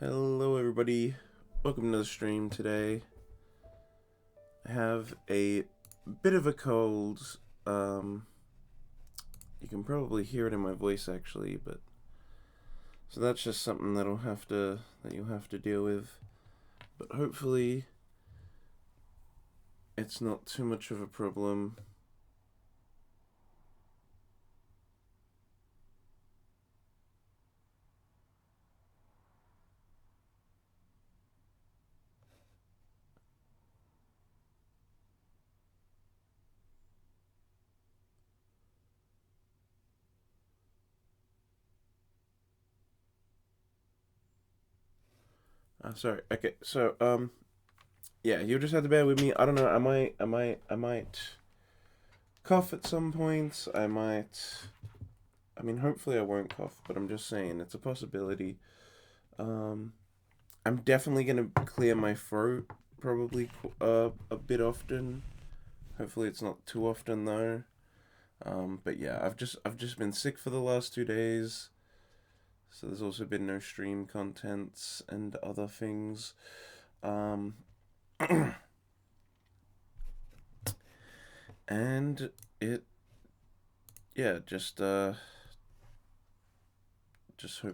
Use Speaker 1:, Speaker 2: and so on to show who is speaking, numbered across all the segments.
Speaker 1: Hello everybody, welcome to the stream today. I have a bit of a cold, you can probably hear it in my voice actually, but so that's just something that you'll have to deal with, but hopefully it's not too much of a problem. Sorry. Okay. So, yeah, you'll just have to bear with me. I don't know. I might cough at some point. I mean, hopefully I won't cough, but I'm just saying it's a possibility. Um, I'm definitely gonna clear my throat probably a bit often. Hopefully it's not too often though. But yeah, I've just been sick for the last 2 days. So there's also been no stream contents and other things. Um, and it, yeah, just hope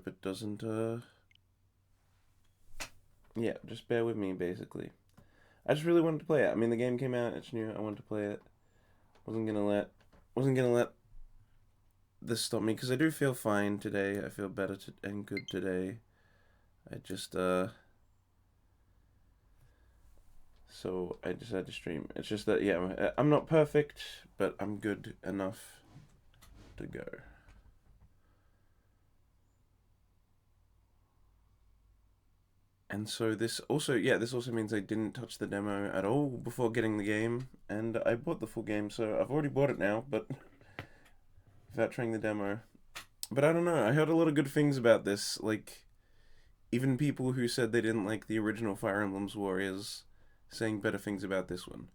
Speaker 1: it doesn't, yeah, just bear with me basically. I just really wanted to play it. I mean, the game came out, it's new, I wanted to play it. Wasn't gonna let this stop me, because I do feel fine today. I feel better and good today. I just, so I decided to stream. It's just that, yeah, I'm not perfect, but I'm good enough to go. And so this also means I didn't touch the demo at all before getting the game, and I bought the full game, so I've already bought it now, but without trying the demo. But I don't know, I heard a lot of good things about this, like, even people who said they didn't like the original Fire Emblem's Warriors saying better things about this one.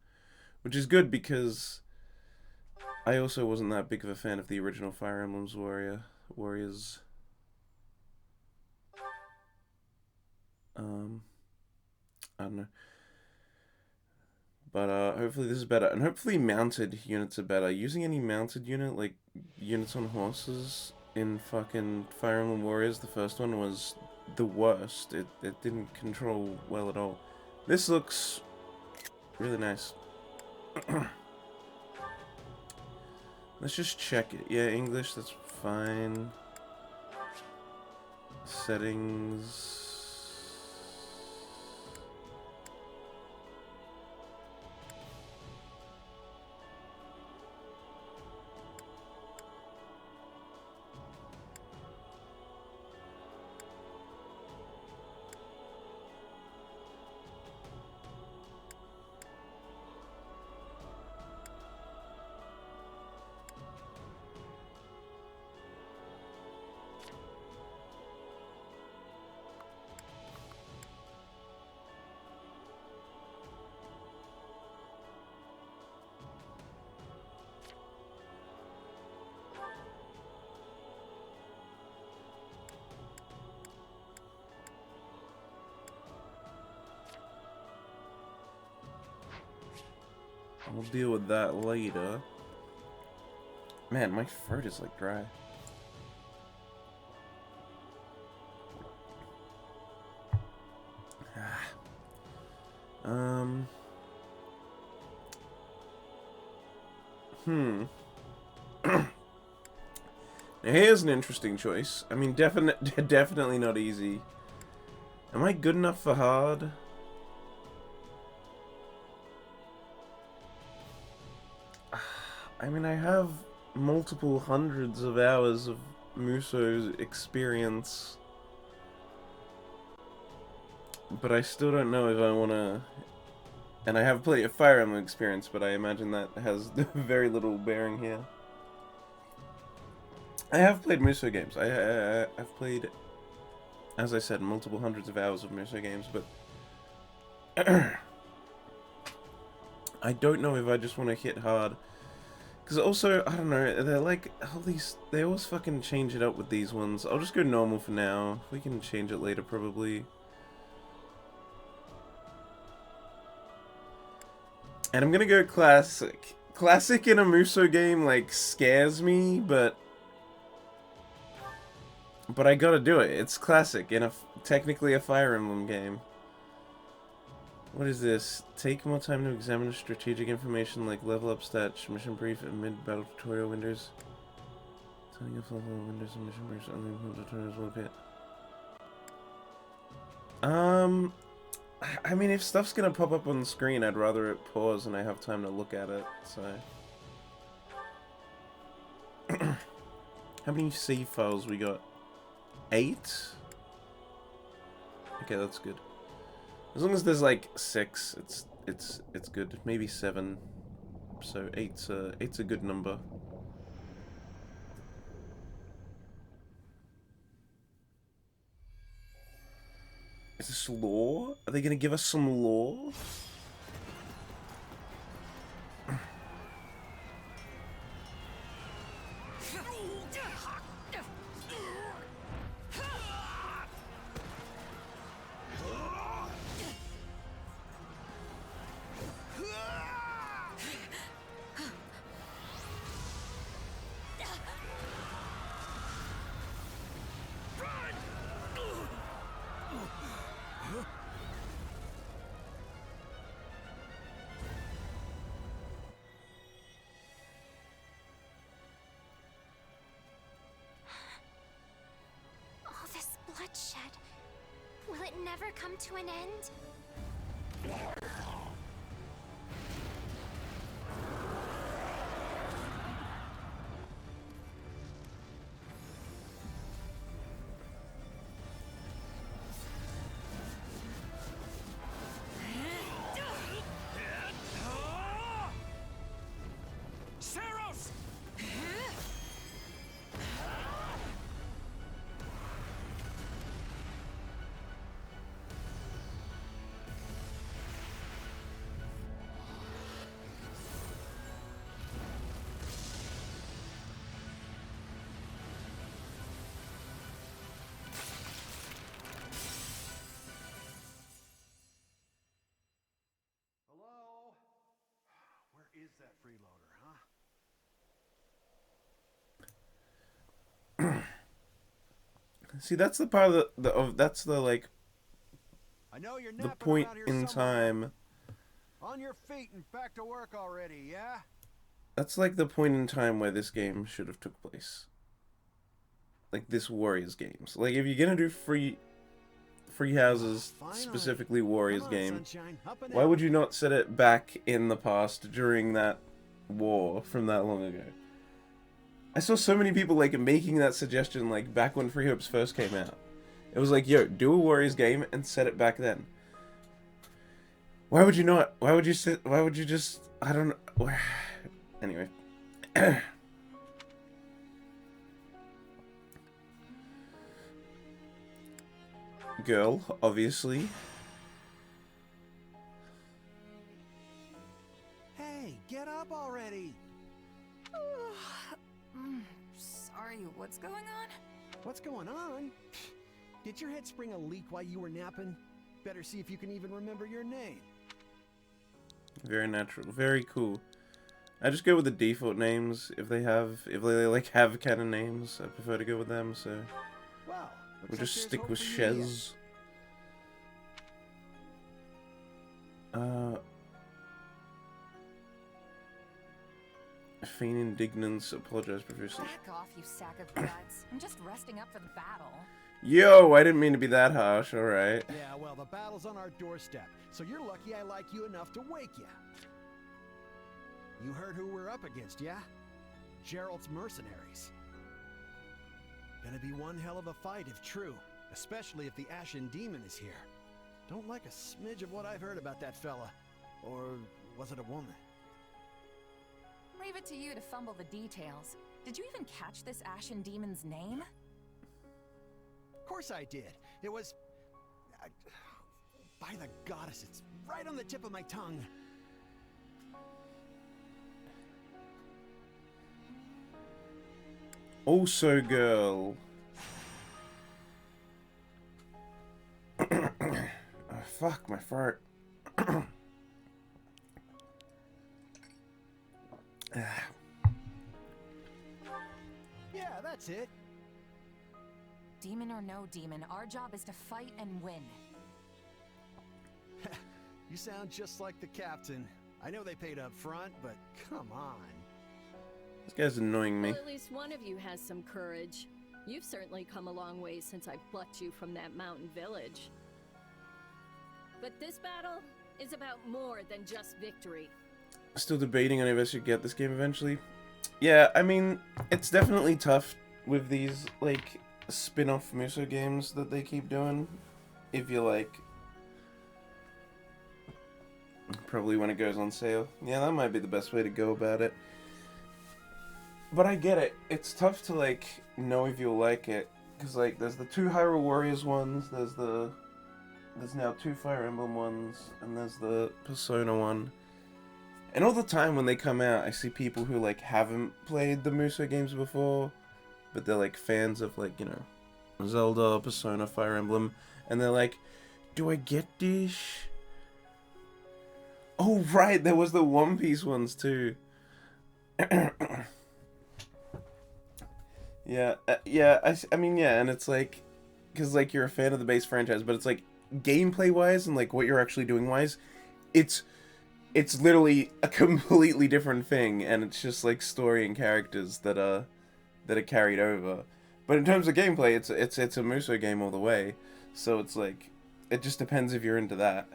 Speaker 1: Which is good, because I also wasn't that big of a fan of the original Fire Emblem's Warriors. I don't know. But hopefully this is better. And hopefully mounted units are better. Using any mounted unit, like units on horses in fucking Fire Emblem Warriors, the first one, was the worst. It didn't control well at all. This looks really nice. Let's just check it. Yeah, English, that's fine. Settings. We'll deal with that later. Man, my throat is like dry. Now here's an interesting choice. I mean, definitely not easy. Am I good enough for hard? I mean, I have multiple hundreds of hours of Muso's experience, but I still don't know if I want to. And I have plenty of Fire Emblem experience, but I imagine that has very little bearing here. I have played Muso games. I've played, as I said, multiple hundreds of hours of Muso games, but I don't know if I just want to hit hard. Because also, I don't know, they're like, all these, they always fucking change it up with these ones. I'll just go normal for now. We can change it later, probably. And I'm gonna go classic. Classic in a Muso game, like, scares me, but I gotta do it. It's classic in technically a Fire Emblem game. What is this? Take more time to examine strategic information like level up stats, mission brief, and mid-battle tutorial windows. Telling you level windows and mission briefs, only tutorials will appear. I mean, if stuff's gonna pop up on the screen, I'd rather it pause and I have time to look at it, so... How many save files we got? 8? Okay, that's good. As long as there's like 6, it's good. Maybe 7. So 8's a good number. Is this lore? Are they gonna give us some lore?
Speaker 2: Bloodshed. Will it never come to an end?
Speaker 3: Is that freeloader, huh?
Speaker 1: See, that's the part of that's the like
Speaker 3: I know you're
Speaker 1: the point in time.
Speaker 3: On your feet and back to work already, yeah?
Speaker 1: That's like the point in time where this game should have took place. Like this Warriors games. Like if you're gonna do free houses, specifically Warriors game, why would you not set it back in the past during that war from that long ago? I saw so many people like making that suggestion like back when Free Hopes first came out. It was like, yo, do a Warriors game and set it back then. Why would you not? Why would you just, I don't know. Anyway. Girl, obviously.
Speaker 3: Hey, get up already!
Speaker 4: Sorry, what's going on?
Speaker 3: What's going on? Did your head spring a leak while you were napping? Better see if you can even remember your name.
Speaker 1: Very natural. Very cool. I just go with the default names. If they like have canon names, I prefer to go with them, so...
Speaker 3: Wow.
Speaker 1: We'll just stick with Shez. Feign indignance, apologize profusely.
Speaker 4: Back off, you sack of guts. I'm just resting up for the battle.
Speaker 1: Yo, I didn't mean to be that harsh, alright.
Speaker 3: Yeah, well, the battle's on our doorstep, so you're lucky I like you enough to wake you. You heard who we're up against, yeah? Geralt's mercenaries. Gonna be one hell of a fight if true, especially if the Ashen Demon is here. Don't like a smidge of what I've heard about that fella. Or was it a woman?
Speaker 4: Leave it to you to fumble the details. Did you even catch this Ashen Demon's name?
Speaker 3: Of course I did. It was... by the goddess, it's right on the tip of my tongue.
Speaker 1: Also, girl. Oh, fuck, my throat.
Speaker 3: Yeah, that's it.
Speaker 4: Demon or no demon, our job is to fight and win.
Speaker 3: You sound just like the captain. I know they paid up front, but come on.
Speaker 1: This guy's annoying me.
Speaker 5: Well, at least one of you has some courage. You've certainly come a long way since I plucked you from that mountain village. But this battle is about more than just victory.
Speaker 1: Still debating on if I should get this game eventually. Yeah, I mean, it's definitely tough with these, like, spin-off Muso games that they keep doing. If you, like... Probably when it goes on sale. Yeah, that might be the best way to go about it. But I get it. It's tough to, like, know if you'll like it. Because, like, there's the 2 Hyrule Warriors ones, there's now 2 Fire Emblem ones, and there's the Persona one. And all the time when they come out, I see people who, like, haven't played the Muso games before, but they're, like, fans of, like, you know, Zelda, Persona, Fire Emblem, and they're like, do I get this? Oh, right, there was the One Piece ones, too. Yeah, I mean, yeah, and it's like, because, like, you're a fan of the base franchise, but it's like, gameplay-wise and, like, what you're actually doing-wise, it's literally a completely different thing, and it's just, like, story and characters that are carried over. But in terms of gameplay, it's a Muso game all the way, so it's like, it just depends if you're into that.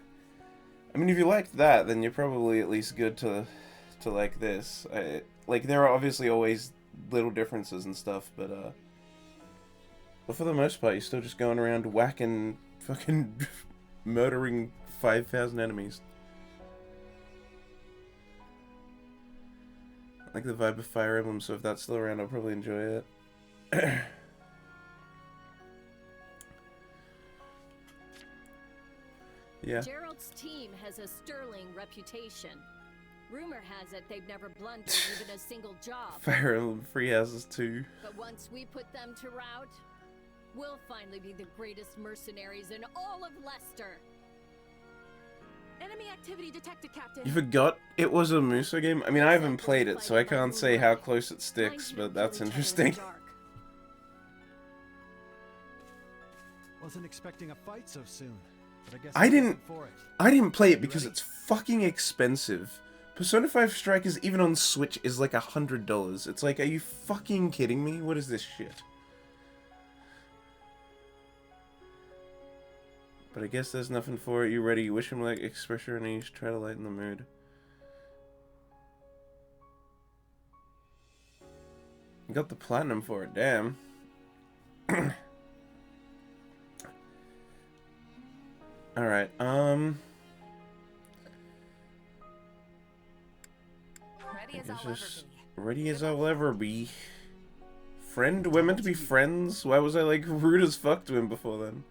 Speaker 1: I mean, if you liked that, then you're probably at least good to like this. Like, there are obviously always little differences and stuff, but for the most part, you're still just going around whacking, fucking murdering 5,000 enemies. I like the vibe of Fire Emblem, so if that's still around, I'll probably enjoy it. Yeah.
Speaker 5: Gerald's team has a sterling reputation. Rumor has it they've never blundered even a single job.
Speaker 1: Fire Emblem Free Houses 2.
Speaker 5: But once we put them to rout, we'll finally be the greatest mercenaries in all of Leicester.
Speaker 4: Enemy activity detected, Captain.
Speaker 1: You forgot it was a Muso game? I mean, I haven't played it, so I can't say how close it sticks, but that's interesting.
Speaker 3: Wasn't expecting a fight so soon, but I guess
Speaker 1: I didn't-
Speaker 3: went for it.
Speaker 1: I didn't play it because it's fucking expensive. Persona 5 Strikers, even on Switch, is like $100. It's like, are you fucking kidding me? What is this shit? But I guess there's nothing for it. You ready? You wish him like express your unease, try to lighten the mood. You got the platinum for it, damn. Alright,
Speaker 4: Ready as I'll ever be.
Speaker 1: ready as I'll ever be. Friend? We're meant to be friends? Why was I like rude as fuck to him before then?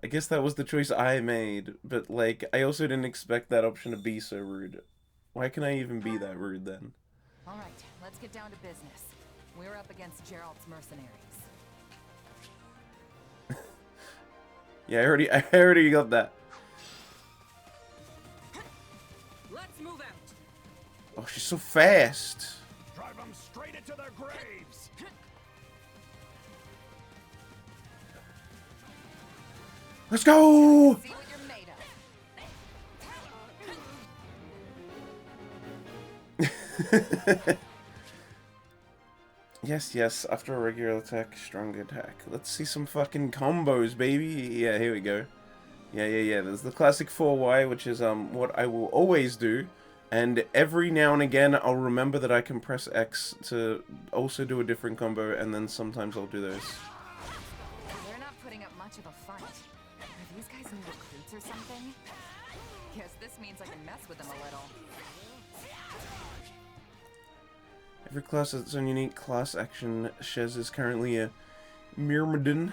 Speaker 1: I guess that was the choice I made, but like, I also didn't expect that option to be so rude. Why can I even be that rude then?
Speaker 4: Alright, let's get down to business. We're up against Gerald's mercenaries.
Speaker 1: Yeah, I already got that.
Speaker 4: Let's move out.
Speaker 1: Oh, she's so fast.
Speaker 3: Drive them straight into their graves.
Speaker 1: Let's go!
Speaker 4: See what you're made of.
Speaker 1: Yes, after a regular attack, stronger attack. Let's see some fucking combos, baby. Yeah, here we go. Yeah. There's the classic 4Y, which is what I will always do. And every now and again, I'll remember that I can press X to also do a different combo, and then sometimes I'll do those.
Speaker 4: They're not putting up much of a fight. Are these guys new recruits or something? Guess this means I can mess with them a little.
Speaker 1: Every class has its own unique class action. Shez is currently a Myrmidon.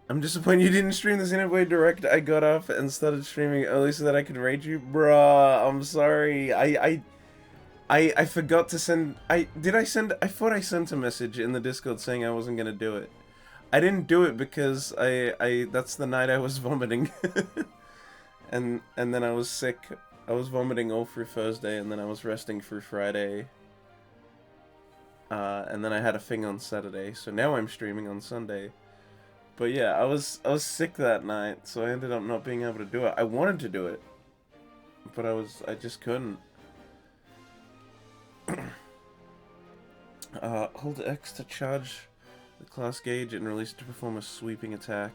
Speaker 1: I'm disappointed you didn't stream the Xenoblade Direct. I got off and started streaming early so that I could raid you. Bruh, I'm sorry. I forgot to send... I thought I sent a message in the Discord saying I wasn't gonna do it. I didn't do it because that's the night I was vomiting. and then I was sick. I was vomiting all through Thursday, and then I was resting through Friday. And then I had a thing on Saturday, so now I'm streaming on Sunday. But yeah, I was sick that night, so I ended up not being able to do it. I wanted to do it, but I just couldn't. Hold X to charge the class gauge and release it to perform a sweeping attack.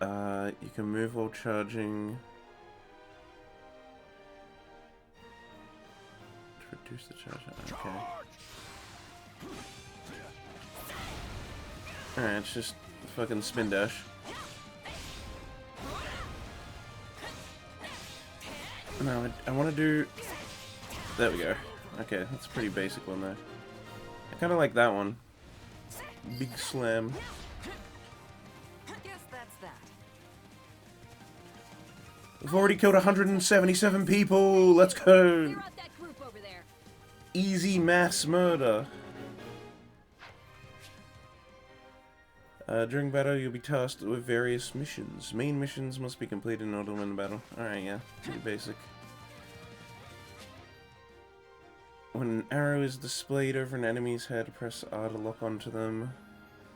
Speaker 1: You can move while charging. To reduce the charge. Okay. Alright, it's just fucking spin dash. No, I want to do... There we go. Okay, that's a pretty basic one there. I kind of like that one. Big slam.
Speaker 4: Guess that's that.
Speaker 1: We've already killed 177 people! Let's go!
Speaker 5: Clear out that group over there.
Speaker 1: Easy mass murder. During battle, you'll be tasked with various missions. Main missions must be completed in order to win the battle. Alright, yeah. Pretty basic. When an arrow is displayed over an enemy's head, press R to lock onto them.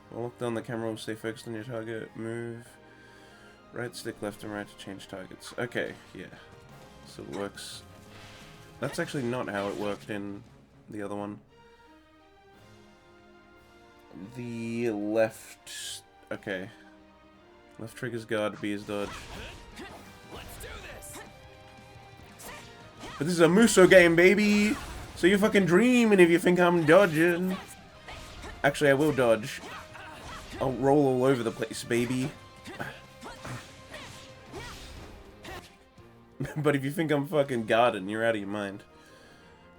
Speaker 1: While locked on, the camera will stay focused on your target. Move. Right stick, left and right to change targets. Okay, yeah. So it works. That's actually not how it worked in the other one. The left... Okay. Left trigger's guard, B is dodge. But this is a Muso game, baby! So you're fucking dreaming if you think I'm dodging. Actually, I will dodge. I'll roll all over the place, baby. But if you think I'm fucking guarding, you're out of your mind.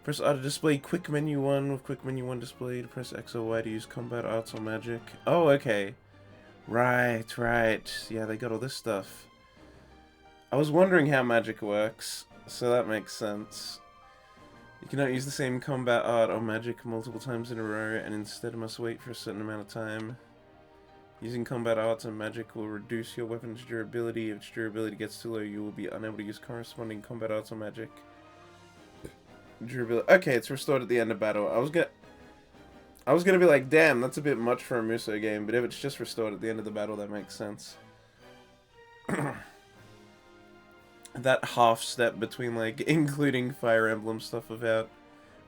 Speaker 1: Press R to display quick menu 1 with quick menu 1 displayed. Press X or Y to use combat arts or magic. Oh, okay. Right, right. Yeah, they got all this stuff. I was wondering how magic works, so that makes sense. You cannot use the same combat art or magic multiple times in a row, and instead must wait for a certain amount of time. Using combat arts and magic will reduce your weapon's durability. If its durability gets too low, you will be unable to use corresponding combat arts or magic. Durability. Okay, it's restored at the end of battle. I was gonna be like, damn, that's a bit much for a Muso game, but if it's just restored at the end of the battle, that makes sense. That half step between, like, including Fire Emblem stuff without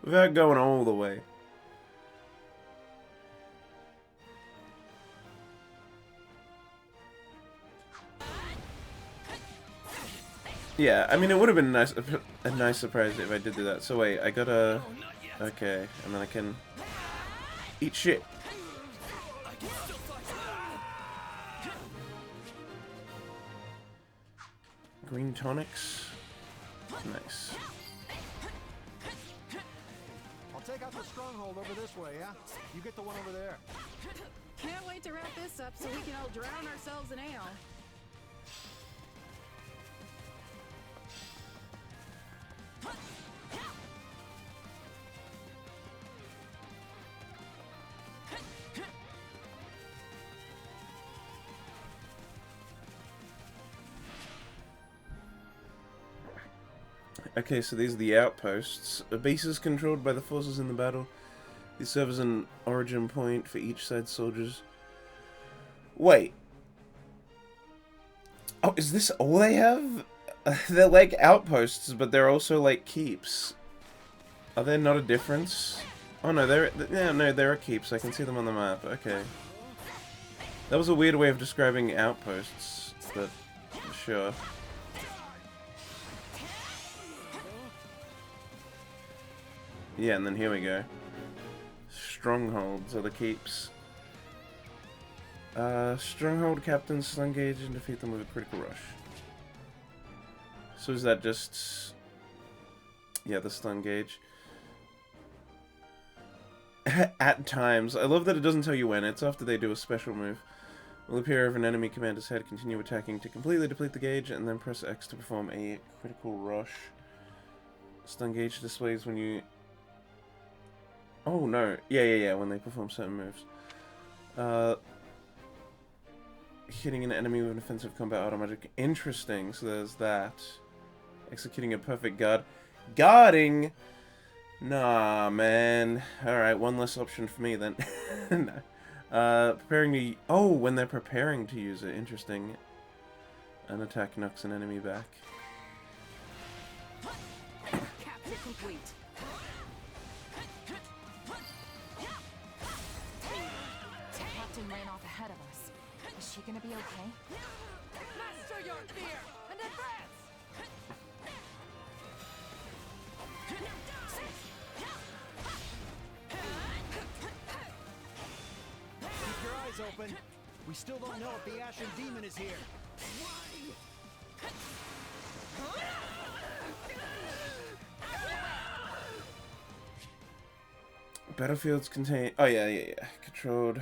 Speaker 1: going all the way. Yeah, I mean, it would have been a nice surprise if I did do that. So wait, I gotta... Okay, and then I can... Eat shit! Green tonics? Nice.
Speaker 3: I'll take out the stronghold over this way, yeah? You get the one over there.
Speaker 6: Can't wait to wrap this up so we can all drown ourselves in ale.
Speaker 1: Okay, so these are the outposts. A base is controlled by the forces in the battle. These serve as an origin point for each side's soldiers. Wait. Oh, is this all they have? They're like outposts, but they're also like keeps. Are there not a difference? Oh no, there are keeps. I can see them on the map. Okay. That was a weird way of describing outposts, but sure. Yeah, and then here we go. Strongholds are the keeps. Stronghold captains stun gauge and defeat them with a critical rush. So is that just... Yeah, the stun gauge. At times. I love that it doesn't tell you when. It's after they do a special move. Will appear over an enemy commander's head. Continue attacking to completely deplete the gauge, and then press X to perform a critical rush. Stun gauge displays when you... Oh no. Yeah, when they perform certain moves. hitting an enemy with an offensive combat automatic. Interesting, so there's that. Executing a perfect guard. Guarding? Nah, man. Alright, one less option for me then. No. Preparing to... Oh, when they're preparing to use it. Interesting. An attack knocks an enemy back.
Speaker 4: Capture complete. Captain ran off ahead of us. Is she gonna be okay?
Speaker 6: Master your fear and advance!
Speaker 3: Keep your eyes open. We still don't know if the Ashen Demon is here.
Speaker 1: Battlefields contain... Oh, yeah. Controlled.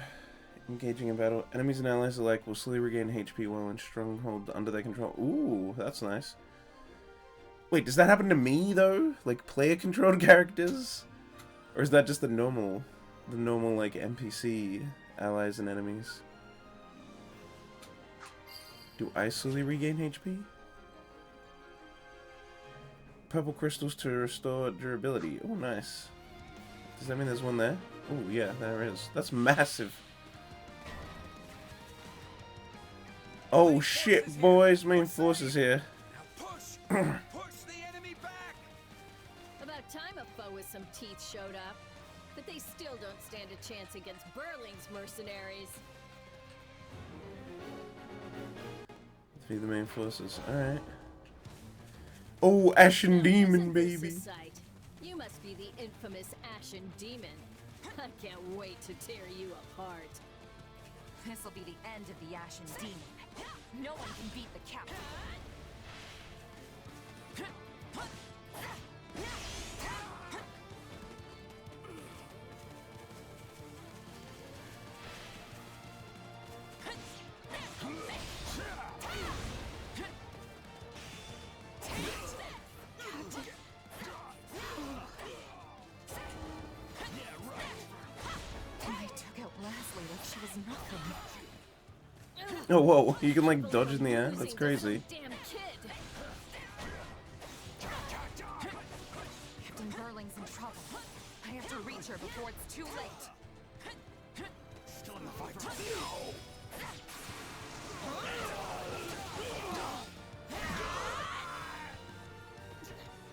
Speaker 1: Engaging in battle. Enemies and allies alike will slowly regain HP while in stronghold under their control. Ooh, that's nice. Wait, does that happen to me, though? Like, player-controlled characters? Or is that just the normal, like, NPC allies and enemies? Do I slowly regain HP? Purple crystals to restore durability. Oh, nice. Does that mean there's one there? Oh, yeah, there is. That's massive. Oh, shit, boys. Main forces here.
Speaker 3: Push the enemy back.
Speaker 5: About time a foe with some teeth showed up. But they still don't stand a chance against Burling's mercenaries.
Speaker 1: Defeat the main forces. Alright. Oh, Ashen Demon, baby.
Speaker 5: You must be the infamous Ashen Demon. I can't wait to tear you apart.
Speaker 4: This'll be the end of the Ashen Demon. No one can beat the captain. I took out Leslie like she was nothing.
Speaker 1: Oh, whoa. You can, like, dodge in the air? That's crazy.
Speaker 5: Damn kid.
Speaker 4: Captain Burling's in trouble. I have to reach her before it's too late.
Speaker 3: Still in the fight.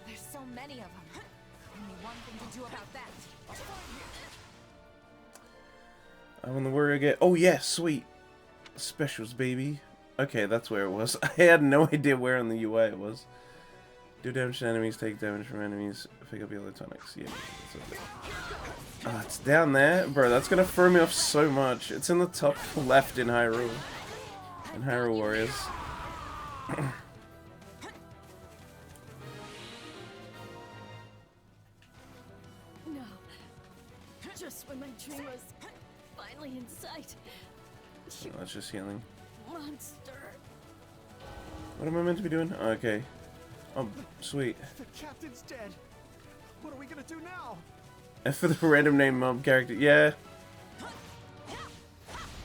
Speaker 4: There's so many of them. Only one thing to do about that.
Speaker 1: I want the warrior get... Oh, yeah, sweet. Specials, baby. Okay, that's where it was. I had no idea where on the UI it was. Do damage to enemies, take damage from enemies, pick up yellow tonics. Yeah, that's okay. Ah, it's down there? Bro, that's gonna throw me off so much. It's in the top left in Hyrule. In Hyrule Warriors.
Speaker 5: No. Just when my dream was finally in sight.
Speaker 1: No, that's just healing.
Speaker 5: Monster.
Speaker 1: What am I meant to be doing? Oh, okay. Oh, sweet.
Speaker 3: The captain's dead. What are we gonna do now?
Speaker 1: F for the random name mob character. Yeah.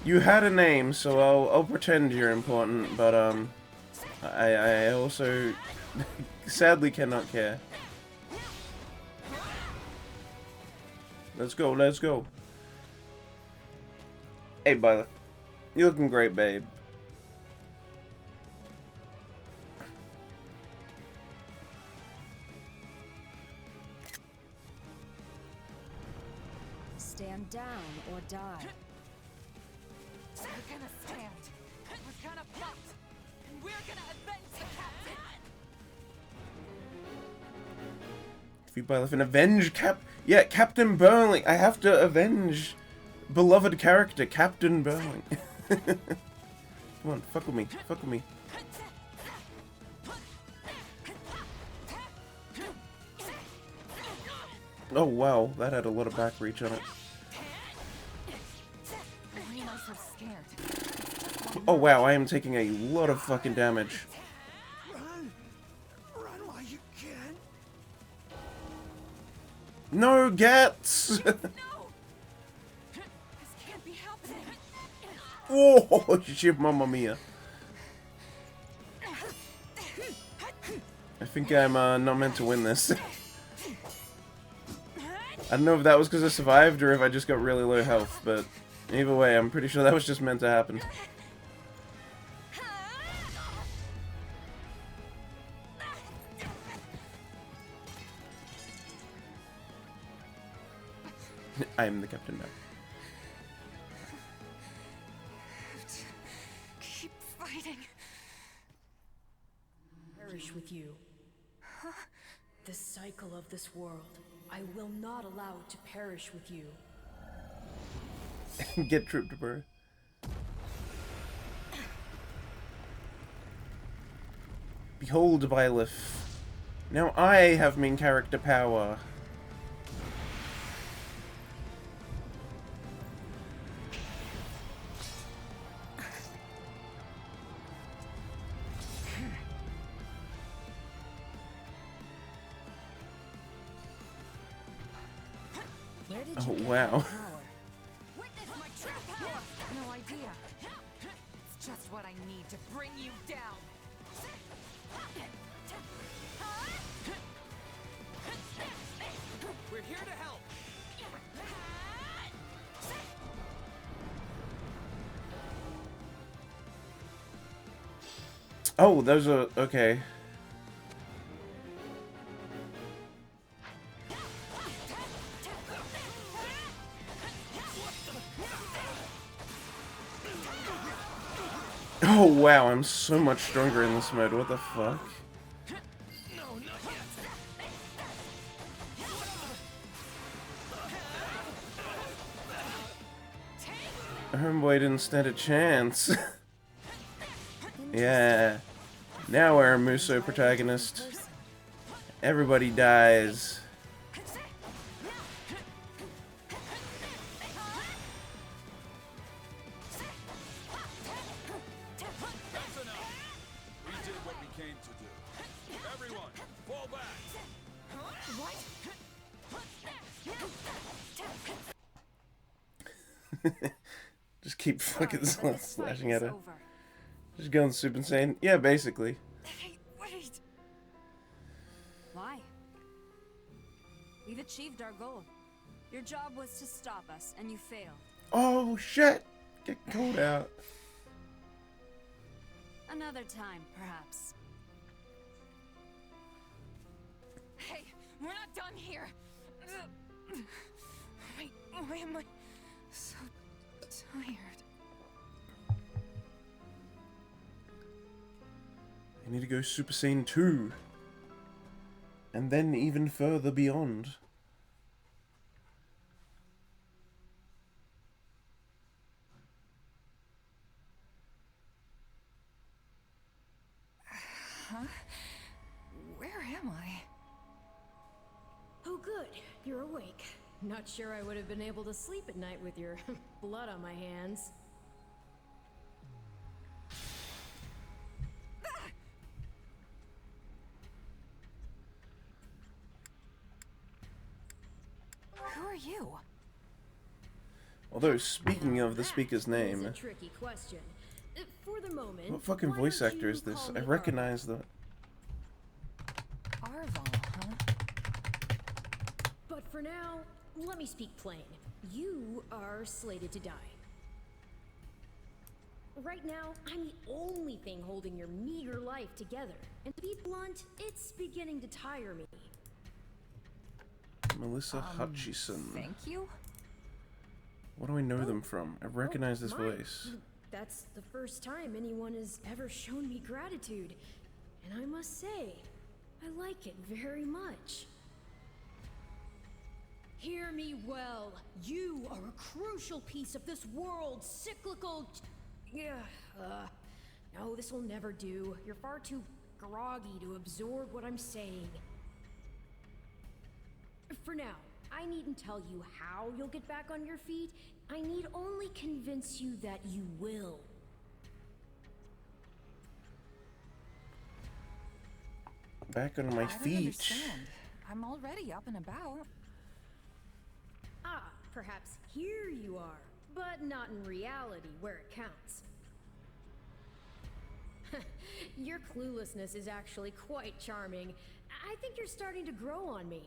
Speaker 1: You had a name, so I'll pretend you're important, but I also sadly cannot care. Let's go, let's go. Hey, Byla. You're looking great, babe.
Speaker 7: Stand down or die.
Speaker 4: We're gonna stand. We're gonna fight. And we're gonna avenge the captain.
Speaker 1: Defeat Byleth and avenge Yeah, Captain Burling. I have to avenge beloved character, Captain Burling. Come on, fuck with me. Fuck with me. Oh wow, that had a lot of back reach on it.
Speaker 4: Why am I so scared?
Speaker 1: Oh wow, I am taking a lot of fucking damage.
Speaker 3: Run! Run while you can!
Speaker 1: No, Gats!
Speaker 4: No! This can't be happening.
Speaker 1: Oh, shit, mamma mia. I think I'm not meant to win this. I don't know if that was because I survived or if I just got really low health, but either way, I'm pretty sure that was just meant to happen. I am the captain now.
Speaker 4: Keep fighting.
Speaker 7: Perish with you. The cycle of this world. I will not allow it to perish with you.
Speaker 1: Get tripped, bro. Behold, Byleth. Now I have main character power.
Speaker 7: Where did
Speaker 1: Oh,
Speaker 7: you get
Speaker 1: wow.
Speaker 7: that power?
Speaker 4: Witness my true power. No idea. It's just what I need to bring you down.
Speaker 3: We're here to help.
Speaker 1: Oh, those are... okay. Oh, wow, I'm so much stronger in this mode. What the fuck? Homeboy didn't stand a chance. Yeah. Now we're a Muso protagonist. Everybody dies.
Speaker 8: That's enough. We did what we came to do. Everyone, fall back.
Speaker 1: Just keep fucking
Speaker 7: Sorry, but this fight
Speaker 1: slashing
Speaker 7: is
Speaker 1: at her.
Speaker 7: over.
Speaker 1: Just going super insane. Yeah, basically.
Speaker 4: Hey, wait.
Speaker 7: Why? We've achieved our goal. Your job was to stop us, and you failed.
Speaker 1: Oh, shit! Get called out.
Speaker 7: Another time, perhaps.
Speaker 4: Hey, we're not done here. Wait, why am I so tired?
Speaker 1: I need to go Super Saiyan 2. And then even further beyond.
Speaker 4: Huh? Where am I?
Speaker 6: Oh, good. You're awake. Not sure I would have been able to sleep at night with your blood on my hands.
Speaker 4: Who are you?
Speaker 1: Although, speaking of the
Speaker 6: That
Speaker 1: speaker's
Speaker 6: is
Speaker 1: name,
Speaker 6: a tricky question. For the moment,
Speaker 1: what fucking
Speaker 6: why
Speaker 1: voice
Speaker 6: don't
Speaker 1: actor
Speaker 6: you
Speaker 1: is this?
Speaker 6: call
Speaker 1: I
Speaker 6: me
Speaker 1: recognize the...
Speaker 4: Arval, huh?
Speaker 6: But for now, let me speak plain. You are slated to die. Right now, I'm the only thing holding your meager life together. And to be blunt, it's beginning to tire me.
Speaker 1: Melissa Hutchison.
Speaker 4: Thank you?
Speaker 1: What do I know them from? I recognize this
Speaker 6: My,
Speaker 1: voice.
Speaker 6: That's the first time anyone has ever shown me gratitude. And I must say, I like it very much. Hear me well. You are a crucial piece of this world's cyclical... no, this will never do. You're far too groggy to absorb what I'm saying. For now, I needn't tell you how you'll get back on your feet. I need only convince you that you will.
Speaker 1: Back on my
Speaker 4: I don't
Speaker 1: feet.
Speaker 4: understand. I'm already up and about.
Speaker 6: Ah, perhaps here you are. but not in reality where it counts. Your cluelessness is actually quite charming. I think you're starting to grow on me.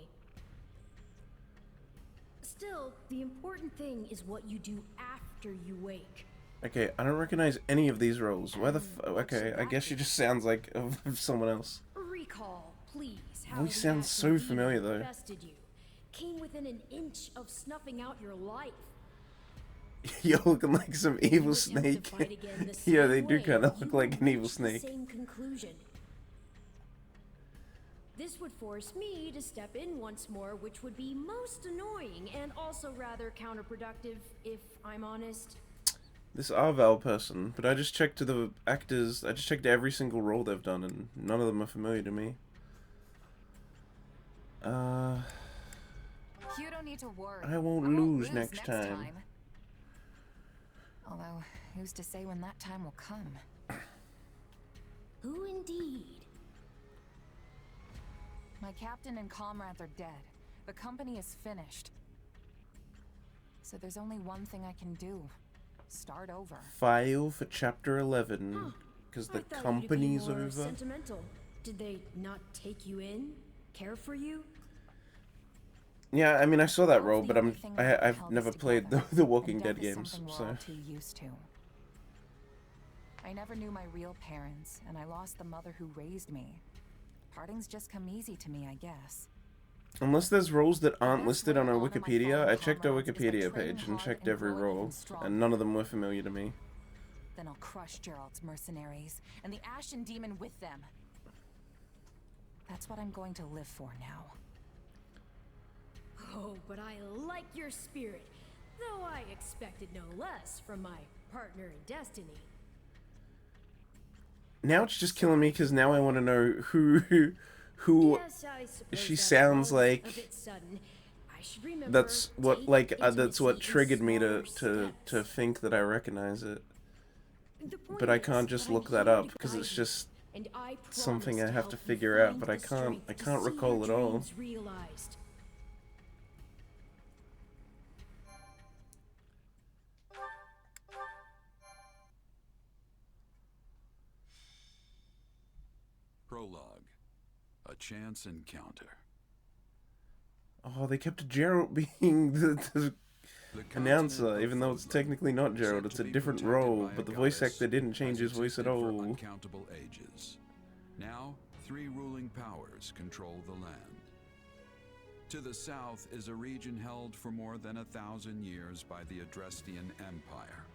Speaker 6: Still, the important thing is what you do after you wake.
Speaker 1: Okay, I don't recognize any of these roles. Why the okay, I guess she just sounds like of someone else.
Speaker 6: Recall, please. How
Speaker 1: Voice
Speaker 6: the
Speaker 1: sounds
Speaker 6: Ashen
Speaker 1: so
Speaker 6: Demon
Speaker 1: familiar, though.
Speaker 6: infested you. Came within an inch of snuffing out your life.
Speaker 1: You're looking like some evil
Speaker 6: You attempt to
Speaker 1: snake.
Speaker 6: fight again the
Speaker 1: Yeah,
Speaker 6: same
Speaker 1: they do
Speaker 6: way,
Speaker 1: kind of
Speaker 6: you
Speaker 1: look like
Speaker 6: will
Speaker 1: an evil
Speaker 6: reach the
Speaker 1: snake.
Speaker 6: same conclusion. This would force me to step in once more, which would be most annoying and also rather counterproductive, if I'm honest.
Speaker 1: This Arval person, but I just checked the actors. I just checked every single role they've done, and none of them are familiar to me.
Speaker 4: You don't need to worry.
Speaker 1: I won't lose next time.
Speaker 4: Although, who's to say when that time will come?
Speaker 6: Who indeed?
Speaker 4: My captain and comrades are dead. The company is finished. So there's only one thing I can do. Start over.
Speaker 1: File for chapter 11, because
Speaker 6: I
Speaker 1: the
Speaker 6: thought you'd be
Speaker 1: company's
Speaker 6: more
Speaker 1: over.
Speaker 6: Sentimental. Did they not take you in? Care for you?
Speaker 1: Yeah, I mean, I saw that
Speaker 4: That's
Speaker 1: role,
Speaker 4: the
Speaker 1: but
Speaker 4: only thing that
Speaker 1: I've
Speaker 4: held
Speaker 1: never
Speaker 4: us
Speaker 1: played
Speaker 4: together,
Speaker 1: the Walking
Speaker 4: and
Speaker 1: Dead
Speaker 4: death is
Speaker 1: games,
Speaker 4: something we're
Speaker 1: so
Speaker 4: all too used to. I never knew my real parents, and I lost the mother who raised me. Partings just come easy to me, I guess.
Speaker 1: unless there's roles that aren't
Speaker 4: best
Speaker 1: listed
Speaker 4: way
Speaker 1: on
Speaker 4: to
Speaker 1: our
Speaker 4: honor my
Speaker 1: Wikipedia,
Speaker 4: fallen
Speaker 1: I checked our
Speaker 4: comrades is by
Speaker 1: Wikipedia
Speaker 4: training
Speaker 1: page and
Speaker 4: hard
Speaker 1: checked
Speaker 4: and
Speaker 1: every
Speaker 4: growing
Speaker 1: role,
Speaker 4: even stronger.
Speaker 1: and none of them were familiar to me.
Speaker 4: Then I'll crush Gerald's mercenaries, and the Ashen Demon with them. That's what I'm going to live for now.
Speaker 6: Oh, but I like your spirit, though I expected no less from my partner in destiny.
Speaker 1: Now it's just killing me because now I want to know who
Speaker 6: Yes, I suppose
Speaker 1: she
Speaker 6: that
Speaker 1: sounds
Speaker 6: was
Speaker 1: like.
Speaker 6: a bit sudden. I should remember,
Speaker 1: That's what
Speaker 6: take
Speaker 1: that's what
Speaker 6: intimacy in
Speaker 1: triggered me
Speaker 6: smaller
Speaker 1: to
Speaker 6: steps.
Speaker 1: think that I recognize it.
Speaker 6: The point
Speaker 1: But I
Speaker 6: is
Speaker 1: can't just
Speaker 6: that I'm
Speaker 1: look that
Speaker 6: here
Speaker 1: up
Speaker 6: to
Speaker 1: because
Speaker 6: guide
Speaker 1: it's
Speaker 6: you,
Speaker 1: just
Speaker 6: and I
Speaker 1: something
Speaker 6: promise
Speaker 1: I have
Speaker 6: help
Speaker 1: to
Speaker 6: you
Speaker 1: figure out,
Speaker 6: find
Speaker 1: but I
Speaker 6: the
Speaker 1: can't
Speaker 6: strength to
Speaker 1: recall
Speaker 6: see
Speaker 1: it
Speaker 6: your
Speaker 1: all.
Speaker 6: dreams realized.
Speaker 8: Prologue. A chance encounter.
Speaker 1: Oh, they kept Gerald being the
Speaker 8: The
Speaker 1: announcer,
Speaker 8: continent
Speaker 1: even
Speaker 8: of
Speaker 1: though it's
Speaker 8: Fodlan,
Speaker 1: technically not Gerald,
Speaker 8: said
Speaker 1: it's
Speaker 8: to
Speaker 1: a
Speaker 8: be
Speaker 1: different
Speaker 8: protected
Speaker 1: role,
Speaker 8: by a
Speaker 1: but the voice
Speaker 8: goddess,
Speaker 1: actor didn't change
Speaker 8: has
Speaker 1: his voice at
Speaker 8: existed for
Speaker 1: all.
Speaker 8: uncountable ages. Now, 3 ruling powers control the land. To the south is a region held for more than 1,000 years by the Adrestian Empire.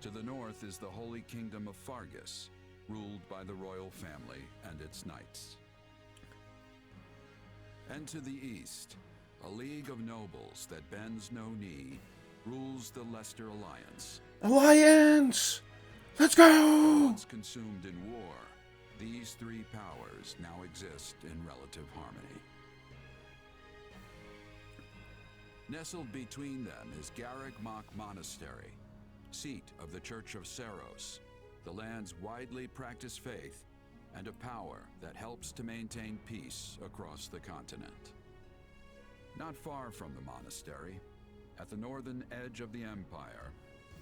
Speaker 8: To the north is the Holy Kingdom of Fargus, ruled by the royal family and its knights. And to the east, a league of nobles that bends no knee rules the Leicester Alliance.
Speaker 1: Alliance! Let's go!
Speaker 8: Once consumed in war, these 3 powers now exist in relative harmony. Nestled between them is Garreg Mach Monastery, seat of the Church of Seros, the land's widely practiced faith, and a power that helps to maintain peace across the continent. Not far from the monastery, at the northern edge of the empire,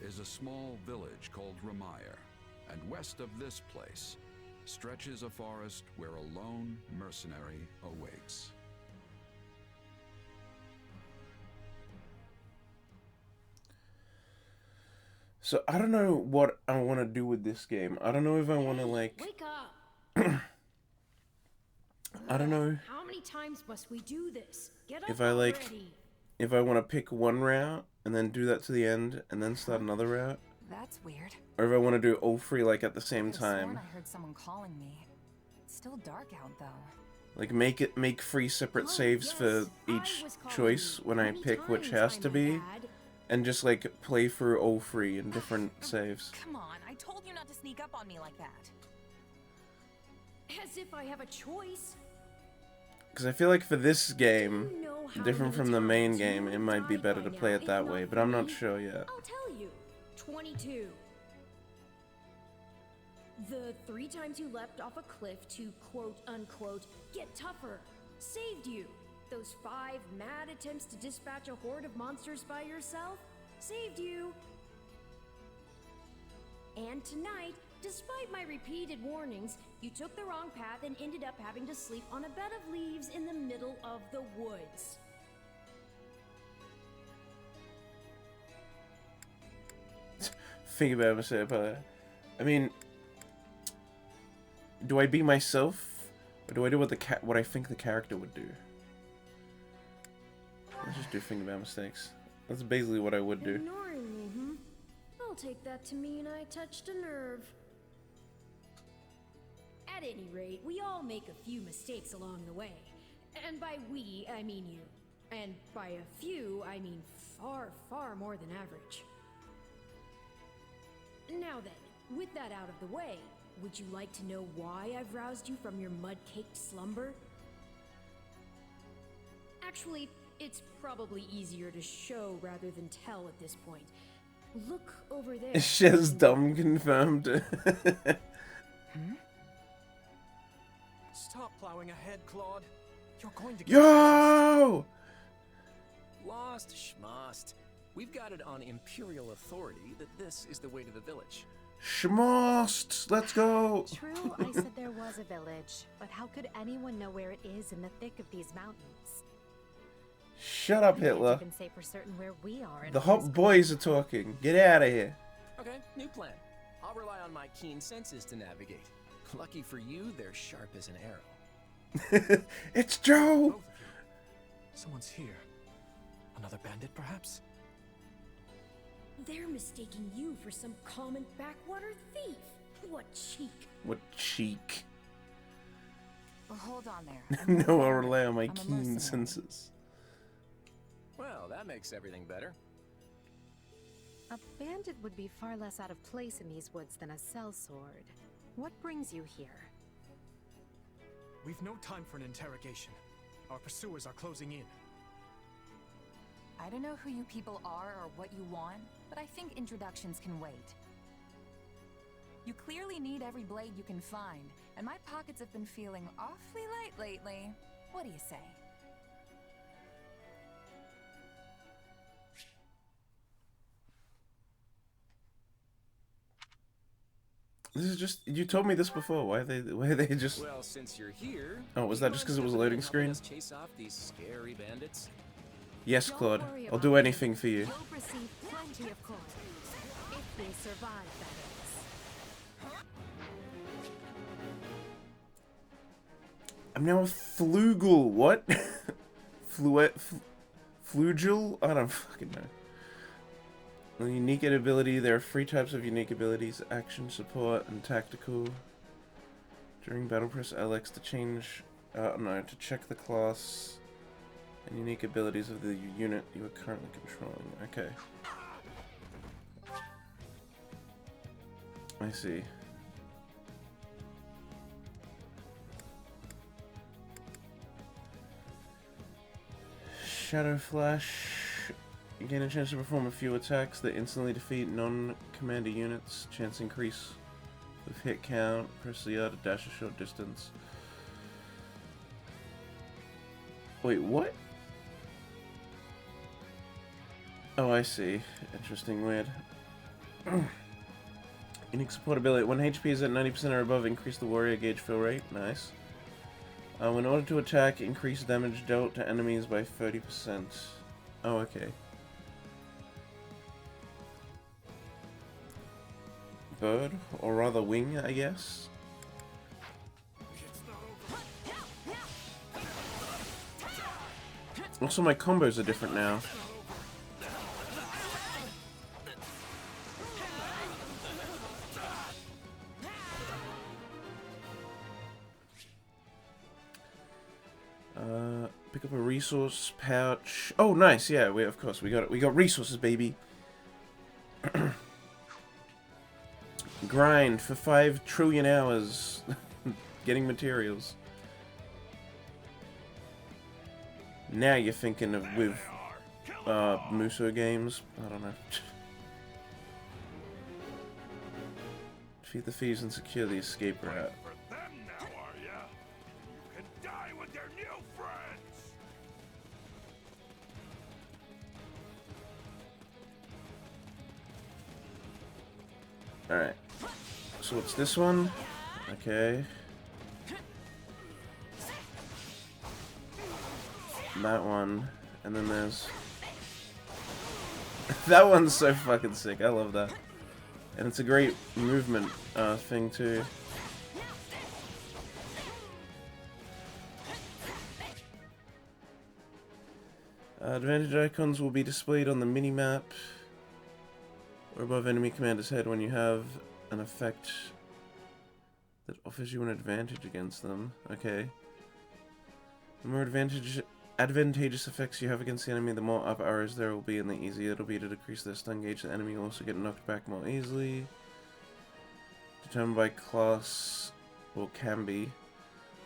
Speaker 8: is a small village called Ramire, and west of this place stretches a forest where a lone mercenary awaits.
Speaker 1: So I don't know what I want to do with this game. I don't know if I want to like.
Speaker 6: Wake up!
Speaker 1: I don't know
Speaker 6: How many times must we do this? Get up
Speaker 1: if I like.
Speaker 6: already.
Speaker 1: If I want to pick one route and then do that to the end and then start another route,
Speaker 4: That's weird.
Speaker 1: or if I want to do all 3 like at the same
Speaker 4: I've sworn
Speaker 1: time.
Speaker 4: I heard someone calling me. It's still dark out though.
Speaker 1: Like make 3 separate
Speaker 6: Oh,
Speaker 1: saves for
Speaker 6: yes, I
Speaker 1: each
Speaker 6: was calling
Speaker 1: choice
Speaker 6: you
Speaker 1: when I
Speaker 6: many
Speaker 1: pick which
Speaker 6: times,
Speaker 1: has
Speaker 6: I
Speaker 1: to
Speaker 6: might
Speaker 1: be,
Speaker 6: add.
Speaker 1: and just like play through all 3 in different saves.
Speaker 4: Come on, I told you not to sneak up on me like that.
Speaker 6: As if I have a choice.
Speaker 1: Because I feel like for this game,
Speaker 6: You know how
Speaker 1: different
Speaker 6: many
Speaker 1: from the main
Speaker 6: times you
Speaker 1: game,
Speaker 6: would
Speaker 1: it might be
Speaker 6: die
Speaker 1: better
Speaker 6: by
Speaker 1: to play
Speaker 6: now,
Speaker 1: it
Speaker 6: if
Speaker 1: that
Speaker 6: not
Speaker 1: way, but
Speaker 6: for
Speaker 1: I'm not
Speaker 6: me.
Speaker 1: sure yet.
Speaker 6: I'll tell you. 22. The 3 times you leapt off a cliff to quote unquote get tougher saved you. those 5 mad attempts to dispatch a horde of monsters by yourself saved you. And tonight, despite my repeated warnings, you took the wrong path and ended up having to sleep on a bed of leaves in the middle of the woods.
Speaker 1: Think about myself, I mean, do I be myself, or do I do what I think the character would do? Let's just do think about mistakes. That's basically what I would do.
Speaker 6: Ignoring me, hmm? I'll take that to mean I touched a nerve. At any rate, we all make a few mistakes along the way. And by we, I mean you. And by a few, I mean far, far more than average. Now then, with that out of the way, would you like to know why I've roused you from your mud-caked slumber? Actually, it's probably easier to show rather than tell at this point. Look over there.
Speaker 1: Shaz dumb confirmed.
Speaker 9: Stop plowing ahead, Claude. You're going to get
Speaker 1: Yo!
Speaker 9: lost, schmost. We've got it on Imperial authority that this is the way to the village.
Speaker 1: Schmost! Let's go!
Speaker 2: True, I said there was a village, but how could anyone know where it is in the thick of these mountains?
Speaker 1: Shut up,
Speaker 2: I can't
Speaker 1: Hitler.
Speaker 2: even say for certain where we are.
Speaker 1: The hot boys are talking. Get out of here.
Speaker 9: Okay, new plan. I'll rely on my keen senses to navigate. Lucky for you, they're sharp as an arrow.
Speaker 1: It's Joe!
Speaker 9: Both of you. Someone's here. Another bandit, perhaps?
Speaker 6: They're mistaking you for some common backwater thief. What cheek.
Speaker 1: What cheek.
Speaker 4: Well, hold on there.
Speaker 1: No, I'll rely on my
Speaker 4: I'm a
Speaker 1: keen
Speaker 4: mercenary.
Speaker 1: senses.
Speaker 9: Well, that makes everything better.
Speaker 2: A bandit would be far less out of place in these woods than a sellsword. What brings you here?
Speaker 10: We've no time for an interrogation. Our pursuers are closing in.
Speaker 4: I don't know who you people are or what you want, but I think introductions can wait. You clearly need every blade you can find, and my pockets have been feeling awfully light lately. What do you say?
Speaker 1: This is just... You told me this before. Why are they just...
Speaker 9: Well, since you're here,
Speaker 1: Oh, was that just because it was a loading screen?
Speaker 9: Us chase off these scary bandits.
Speaker 1: Yes,
Speaker 2: Don't
Speaker 1: Claude.
Speaker 2: worry
Speaker 1: I'll
Speaker 2: about
Speaker 1: do
Speaker 2: it.
Speaker 1: anything for you.
Speaker 2: You'll receive plenty of coin. If they survive, that is.
Speaker 1: I'm now a flugel. What? Flugel? I don't fucking know. A unique ability. There are 3 types of unique abilities: action, support, and tactical. During battle, press LX to change. No, to check the class and unique abilities of the unit you are currently controlling. Okay. I see. Shadow Flash. You gain a chance to perform a few attacks that instantly defeat non-commander units. Chance increase with hit count. Press the R to dash a short distance. Wait, what? Oh, I see. Interesting, weird. Unique support ability. When HP is at 90% or above, increase the warrior gauge fill rate. Nice. In order to attack, increase damage dealt to enemies by 30%. Oh, okay. Bird, or rather wing, I guess. Also, my combos are different now. Pick up a resource pouch. Oh, nice. Yeah, of course we got it. We got resources, baby. Grind for 5 trillion hours getting materials. Now you're thinking of with Muso games. I don't know. Defeat the thieves and secure the escape route.
Speaker 11: For them now, are ya? You can die with your new friends.
Speaker 1: Alright. So what's this one? Okay. That one. And then there's... that one's so fucking sick. I love that. And it's a great movement thing too. Advantage icons will be displayed on the mini-map or above enemy commander's head when you have an effect that offers you an advantage against them. Okay. The more advantageous effects you have against the enemy, the more up arrows there will be, and the easier it'll be to decrease their stun gauge. The enemy will also get knocked back more easily. Determined by class, or can be.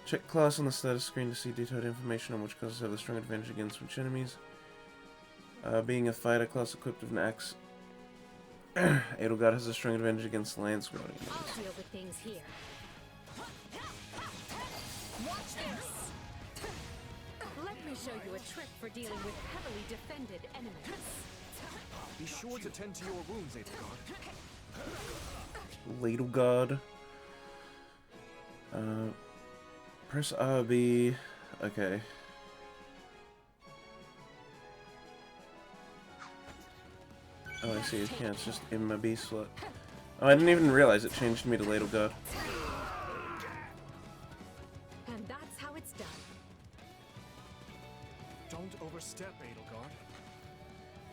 Speaker 1: Check class on the status screen to see detailed information on which classes have the strong advantage against which enemies. Being a fighter class equipped with an axe, Edelgard has a strong advantage against lance wielding enemies.
Speaker 2: I'll deal with things here. Watch this! Let me show you a trick for dealing with heavily defended enemies.
Speaker 10: Be sure to tend to your wounds, Edelgard.
Speaker 1: Edelgard. Press RB. Okay. Oh, I see. You can't. It's just in my B slot. Oh, I didn't even realize it changed me to Edelgard.
Speaker 2: And that's how it's done.
Speaker 10: Don't overstep, Edelgard.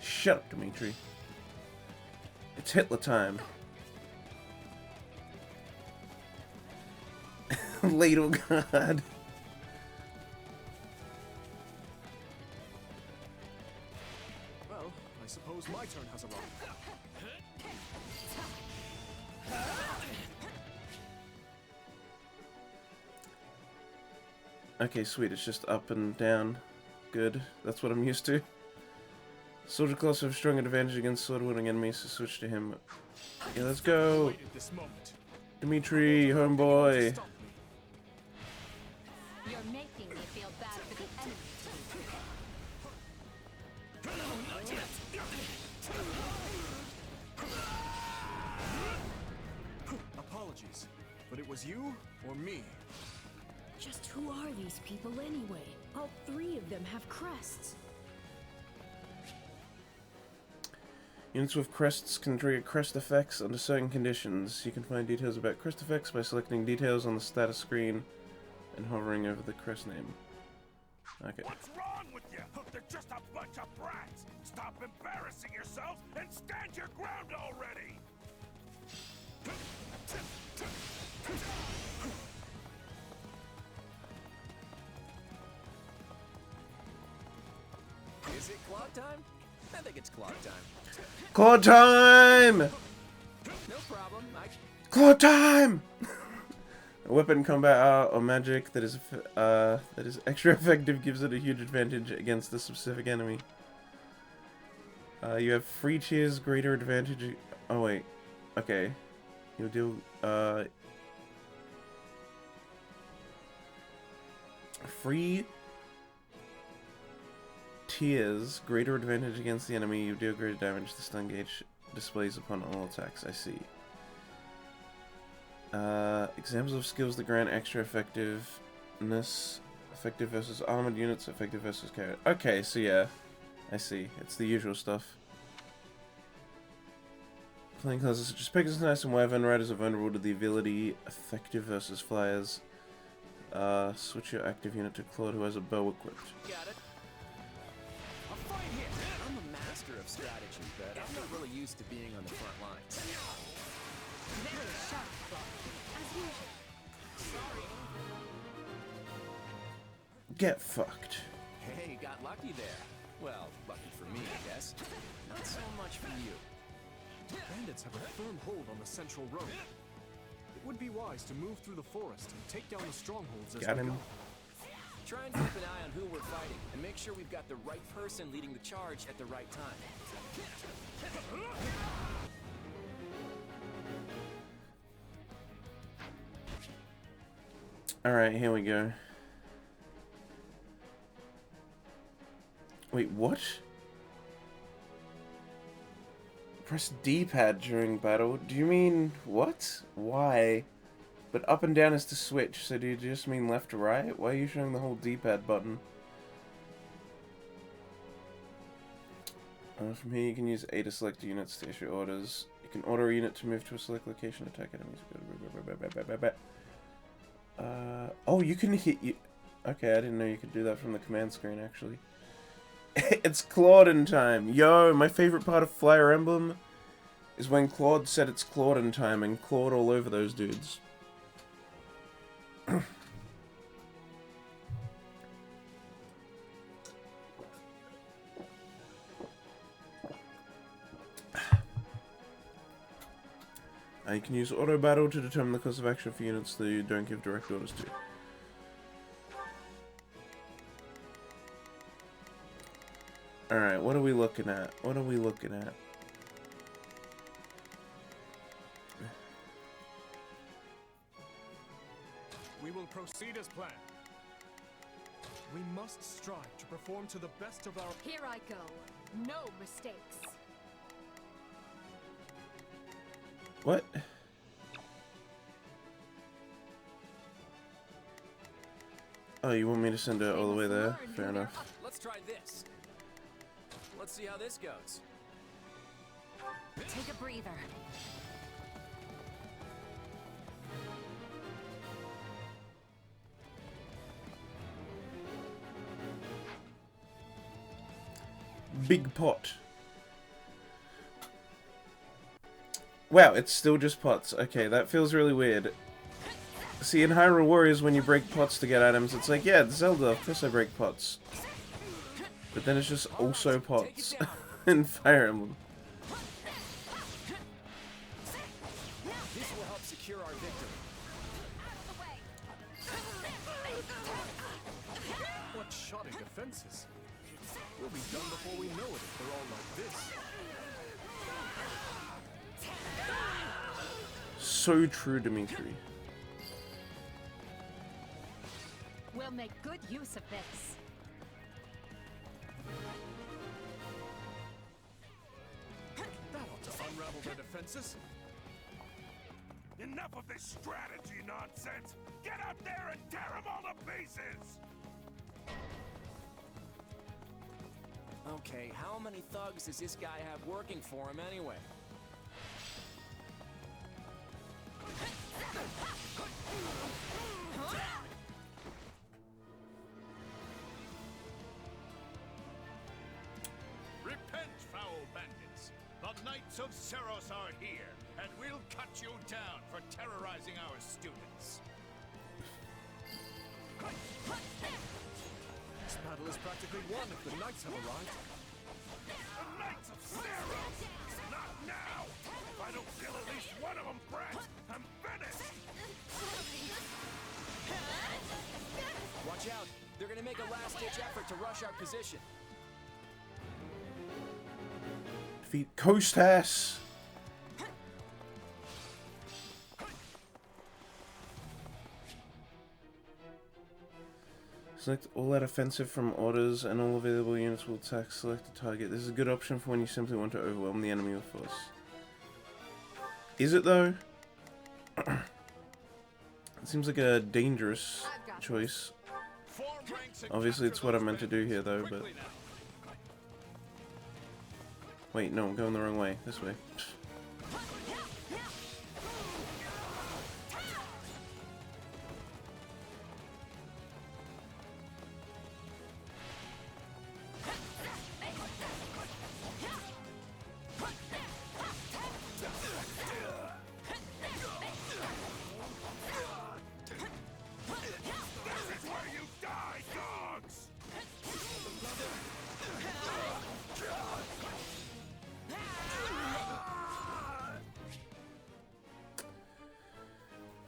Speaker 1: Shut up, Dimitri. It's Hitler time. Edelgard.
Speaker 10: Well, I suppose my turn has arrived.
Speaker 1: Okay, sweet. It's just up and down. Good. That's what I'm used to. Soldier class have strong advantage against sword-wielding enemies, so switch to him. Yeah, let's go. Dimitri, homeboy.
Speaker 2: You're making me feel bad for the enemy.
Speaker 10: Apologies, but it was you or me?
Speaker 6: Just who are these people anyway? All three of them have crests.
Speaker 1: Units with crests can trigger crest effects under certain conditions. You can find details about crest effects by selecting details on the status screen and hovering over the crest name. Okay.
Speaker 11: What's wrong with you? They're just a bunch of brats. Stop embarrassing yourselves and stand your ground already.
Speaker 9: Is it clock time? I think it's clock time.
Speaker 1: Claw time!
Speaker 9: No problem.
Speaker 1: Claw time! A weapon combat art or magic that is extra effective gives it a huge advantage against the specific enemy. You have free cheers, greater advantage. Oh wait, okay. You'll do free tears, greater advantage against the enemy. You deal greater damage. The stun gauge displays upon all attacks. I see. Examples of skills that grant extra effectiveness. Effective versus armored units, effective versus carrot. Okay, so yeah. I see. It's the usual stuff. Playing classes such as Pegasus, Knights, and Wyvern Riders are vulnerable to the ability effective versus flyers. Switch your active unit to Claude, who has a bow equipped.
Speaker 9: Got it. I'll fight here. I'm a master of strategy, but I'm not really used to being on the front lines.
Speaker 2: Very sharp, Claude. As usual.
Speaker 1: Get fucked.
Speaker 9: Hey, got lucky there. Well, lucky for me, I guess. Not so much for you.
Speaker 10: Bandits have a firm hold on the central road. It would be wise to move through the forest and take down the strongholds as
Speaker 1: Got
Speaker 10: we
Speaker 1: him.
Speaker 10: go.
Speaker 9: Try and keep an eye on who we're fighting, and make sure we've got the right person leading the charge at the right time.
Speaker 1: Alright, here we go. Wait, what? Press D-pad during battle. Do you mean what? Why? But up and down is to switch, so do you just mean left to right? Why are you showing the whole D-pad button? From here you can use A to select units to issue orders. You can order a unit to move to a select location, attack enemies. Oh, you can hit you. Okay, I didn't know you could do that from the command screen, actually. It's Clauden time! Yo, my favorite part of Fire Emblem is when Claude said it's Clauden time and clawed all over those dudes. You can use auto battle to determine the course of action for units that you don't give direct orders to. Alright, what are we looking at? What are we looking at?
Speaker 10: We will proceed as planned. We must strive to perform to the best of our...
Speaker 6: Here I go. No mistakes.
Speaker 1: What? Oh, you want me to send it all the way there? Fair enough.
Speaker 9: Let's try this. Let's see how this goes.
Speaker 4: Take a breather.
Speaker 1: Big pot. Wow, it's still just pots. Okay, that feels really weird. See, in Hyrule Warriors, when you break pots to get items, it's like, yeah, it's Zelda, of course I break pots. But then it's just also pots in Fire Emblem.
Speaker 9: This will help secure our victory.
Speaker 10: What shoddy defenses. We'll be done before we know it if they're all like this.
Speaker 1: So true, Dimitri.
Speaker 2: We'll make good use of this.
Speaker 10: That ought to unravel their defenses.
Speaker 11: Enough of this strategy nonsense! Get out there and tear them all to pieces!
Speaker 9: Okay, how many thugs does this guy have working for him anyway?
Speaker 11: Repent, foul bandits! The Knights of Seros are here, and we'll cut you down for terrorizing our students.
Speaker 10: This battle is practically won if the knights have arrived.
Speaker 11: The Knights of Seros! Not now! If I don't kill at least one of them, brats, I'm finished!
Speaker 9: Watch out! They're gonna make a last-ditch effort to rush our position.
Speaker 1: Defeat Kostas! Select all that offensive from orders and all available units will attack selected target. This is a good option for when you simply want to overwhelm the enemy with force. Is it though? It seems like a dangerous choice. Obviously it's what I meant to do here though, but... Wait, no, I'm going the wrong way. This way.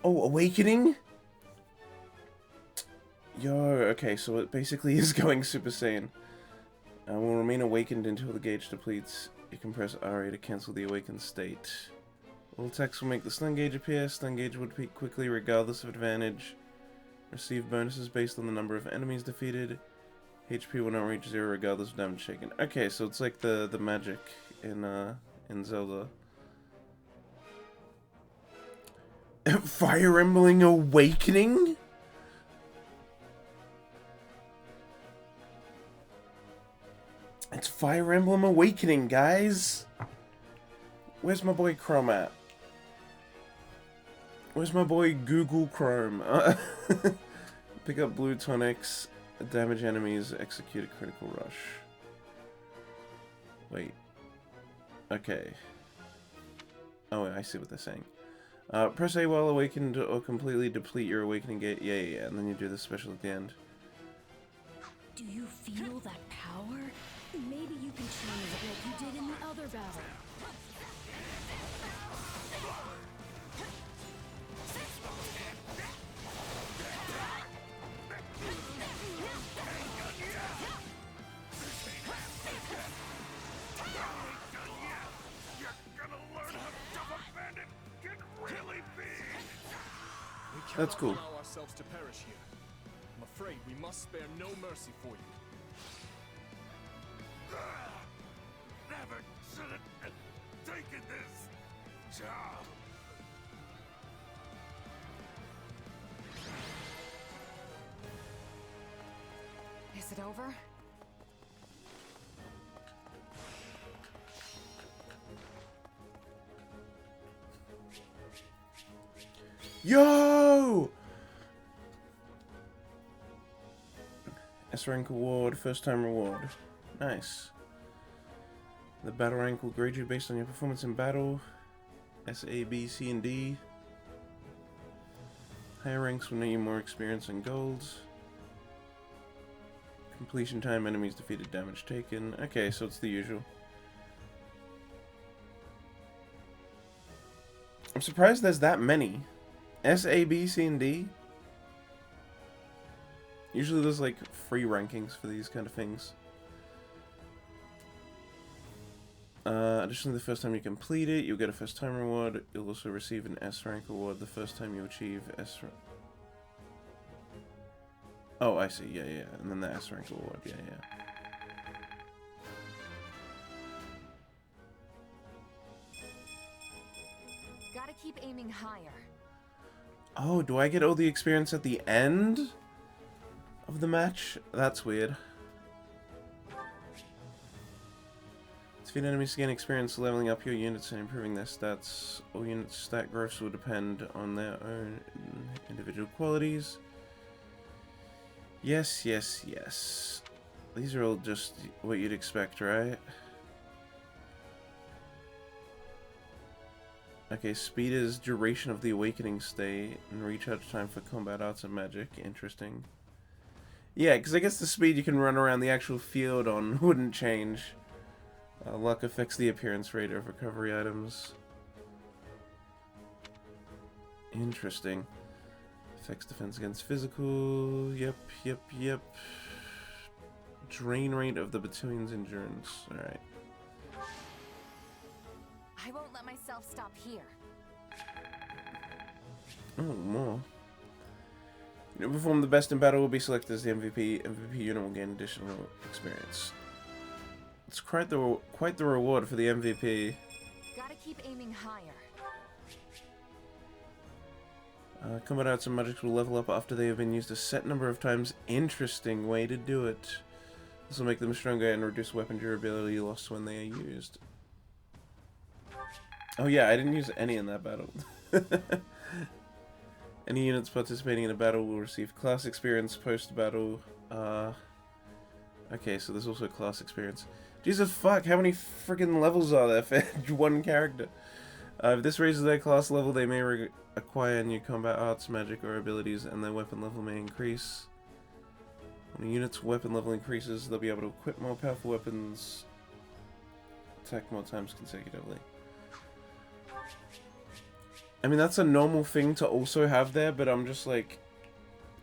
Speaker 1: Oh, Awakening? Yo, okay, so it basically is going Super Saiyan. Will remain awakened until the gauge depletes. You can press RA to cancel the awakened state. All attacks will make the stun gauge appear. Stun gauge will deplete quickly regardless of advantage. Receive bonuses based on the number of enemies defeated. HP will not reach 0 regardless of damage taken. Okay, so it's like the magic in in Zelda. Fire Emblem Awakening? It's Fire Emblem Awakening, guys! Where's my boy Chrome at? Where's my boy Google Chrome? Pick up blue tonics, damage enemies, execute a critical rush. Wait. Okay. Oh, I see what they're saying. Press A while awakened or completely deplete your awakening gate. Yeah, and then you do the special at the end.
Speaker 6: Do you feel that power? Maybe you can channel it like you did in the other battle.
Speaker 1: That's cool.
Speaker 10: Allow ourselves to perish here. I'm afraid we must spare no mercy for you.
Speaker 11: Never should have taken this job.
Speaker 4: Is it over?
Speaker 1: Yo! S rank award, first time reward. Nice. The battle rank will grade you based on your performance in battle. S, A, B, C, and D. Higher ranks will net you more experience and golds. Completion time, enemies defeated, damage taken. Okay, so it's the usual. I'm surprised there's that many. S, A, B, C, and D? Usually there's like free rankings for these kind of things. Additionally, the first time you complete it, you'll get a first time reward. You'll also receive an S rank award the first time you achieve S rank. Oh, I see. Yeah. And then the S rank award. Yeah.
Speaker 4: Gotta keep aiming higher.
Speaker 1: Oh, do I get all the experience at the end of the match? That's weird. Defeat enemies to gain experience, leveling up your units and improving their stats. All units' stat growths will depend on their own individual qualities. Yes. These are all just what you'd expect, right? Okay, speed is duration of the awakening state, and recharge time for combat arts and magic. Interesting. Yeah, because I guess the speed you can run around the actual field on wouldn't change. Luck affects the appearance rate of recovery items. Interesting. Affects defense against physical. Yep. Drain rate of the battalion's endurance. Alright.
Speaker 4: I won't let myself stop here.
Speaker 1: Oh, more. You perform the best in battle will be selected as the MVP. MVP unit will gain additional experience. It's quite the reward for the MVP.
Speaker 4: Gotta keep aiming higher.
Speaker 1: Combat arts and magics will level up after they have been used a set number of times. Interesting way to do it. This will make them stronger and reduce weapon durability lost when they are used. Oh yeah, I didn't use any in that battle. Any units participating in a battle will receive class experience post-battle. Okay, so there's also class experience. Jesus fuck, how many freaking levels are there for one character? If this raises their class level, they may acquire new combat arts, magic, or abilities, and their weapon level may increase. When a unit's weapon level increases, they'll be able to equip more powerful weapons, attack more times consecutively. I mean, that's a normal thing to also have there, but I'm just like,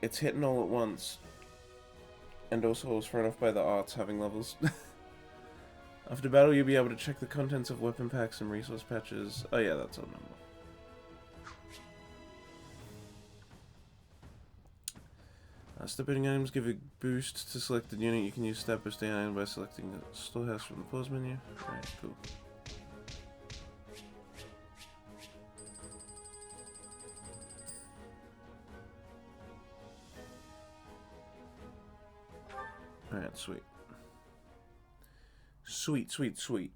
Speaker 1: it's hitting all at once. And also I was thrown off by the arts having levels. After battle, you'll be able to check the contents of weapon packs and resource patches. Oh yeah, that's all normal. Step-in items give a boost to selected unit. You can use stat boosting item by selecting the storehouse from the pause menu. Alright, cool. Alright, sweet. Sweet, sweet, sweet.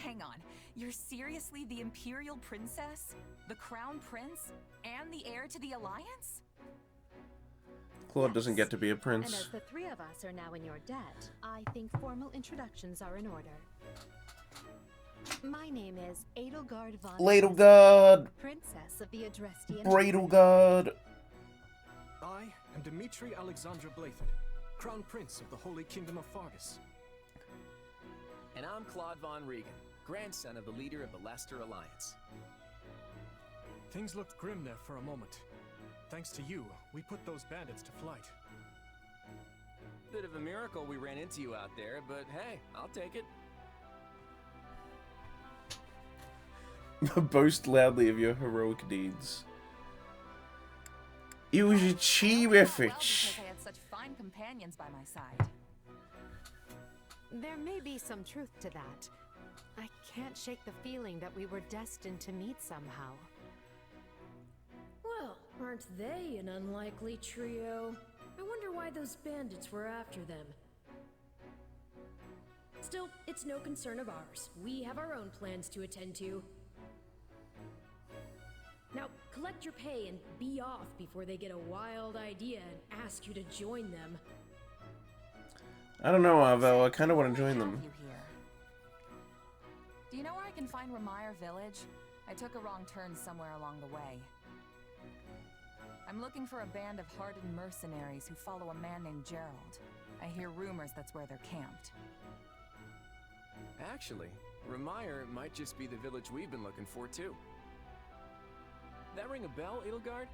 Speaker 4: Hang on. You're seriously the Imperial Princess? The Crown Prince? And the heir to the Alliance?
Speaker 1: Claude doesn't get to be a
Speaker 2: And
Speaker 1: prince.
Speaker 2: as the three of us are now in your debt, I think formal introductions are in order. My name is Edelgard von
Speaker 1: Edelgard!
Speaker 2: Princess of the Adrestian.
Speaker 1: Edelgard!
Speaker 10: I am Dimitri Alexandra Blathard, Crown Prince of the Holy Kingdom of Fargus.
Speaker 9: And I'm Claude von Regan, grandson of the leader of the Leicester Alliance.
Speaker 10: Things looked grim there for a moment. Thanks to you, we put those bandits to flight.
Speaker 9: Bit of a miracle we ran into you out there, but hey, I'll take it.
Speaker 1: Boast loudly of your heroic deeds. It was a terrific.
Speaker 4: Because I had such fine companions by my side.
Speaker 2: There may be some truth to that. I can't shake the feeling that we were destined to meet somehow.
Speaker 6: Well, aren't they an unlikely trio? I wonder why those bandits were after them. Still, it's no concern of ours. We have our own plans to attend to. Now, collect your pay and be off before they get a wild idea and ask you to join them.
Speaker 1: I don't know, Arvel. I kind of want to join them.
Speaker 4: You here? Do you know where I can find Ramire Village? I took a wrong turn somewhere along the way. I'm looking for a band of hardened mercenaries who follow a man named Gerald. I hear rumors that's where they're camped.
Speaker 9: Actually, Ramire might just be the village we've been looking for, too. That ring a bell, Edelgard?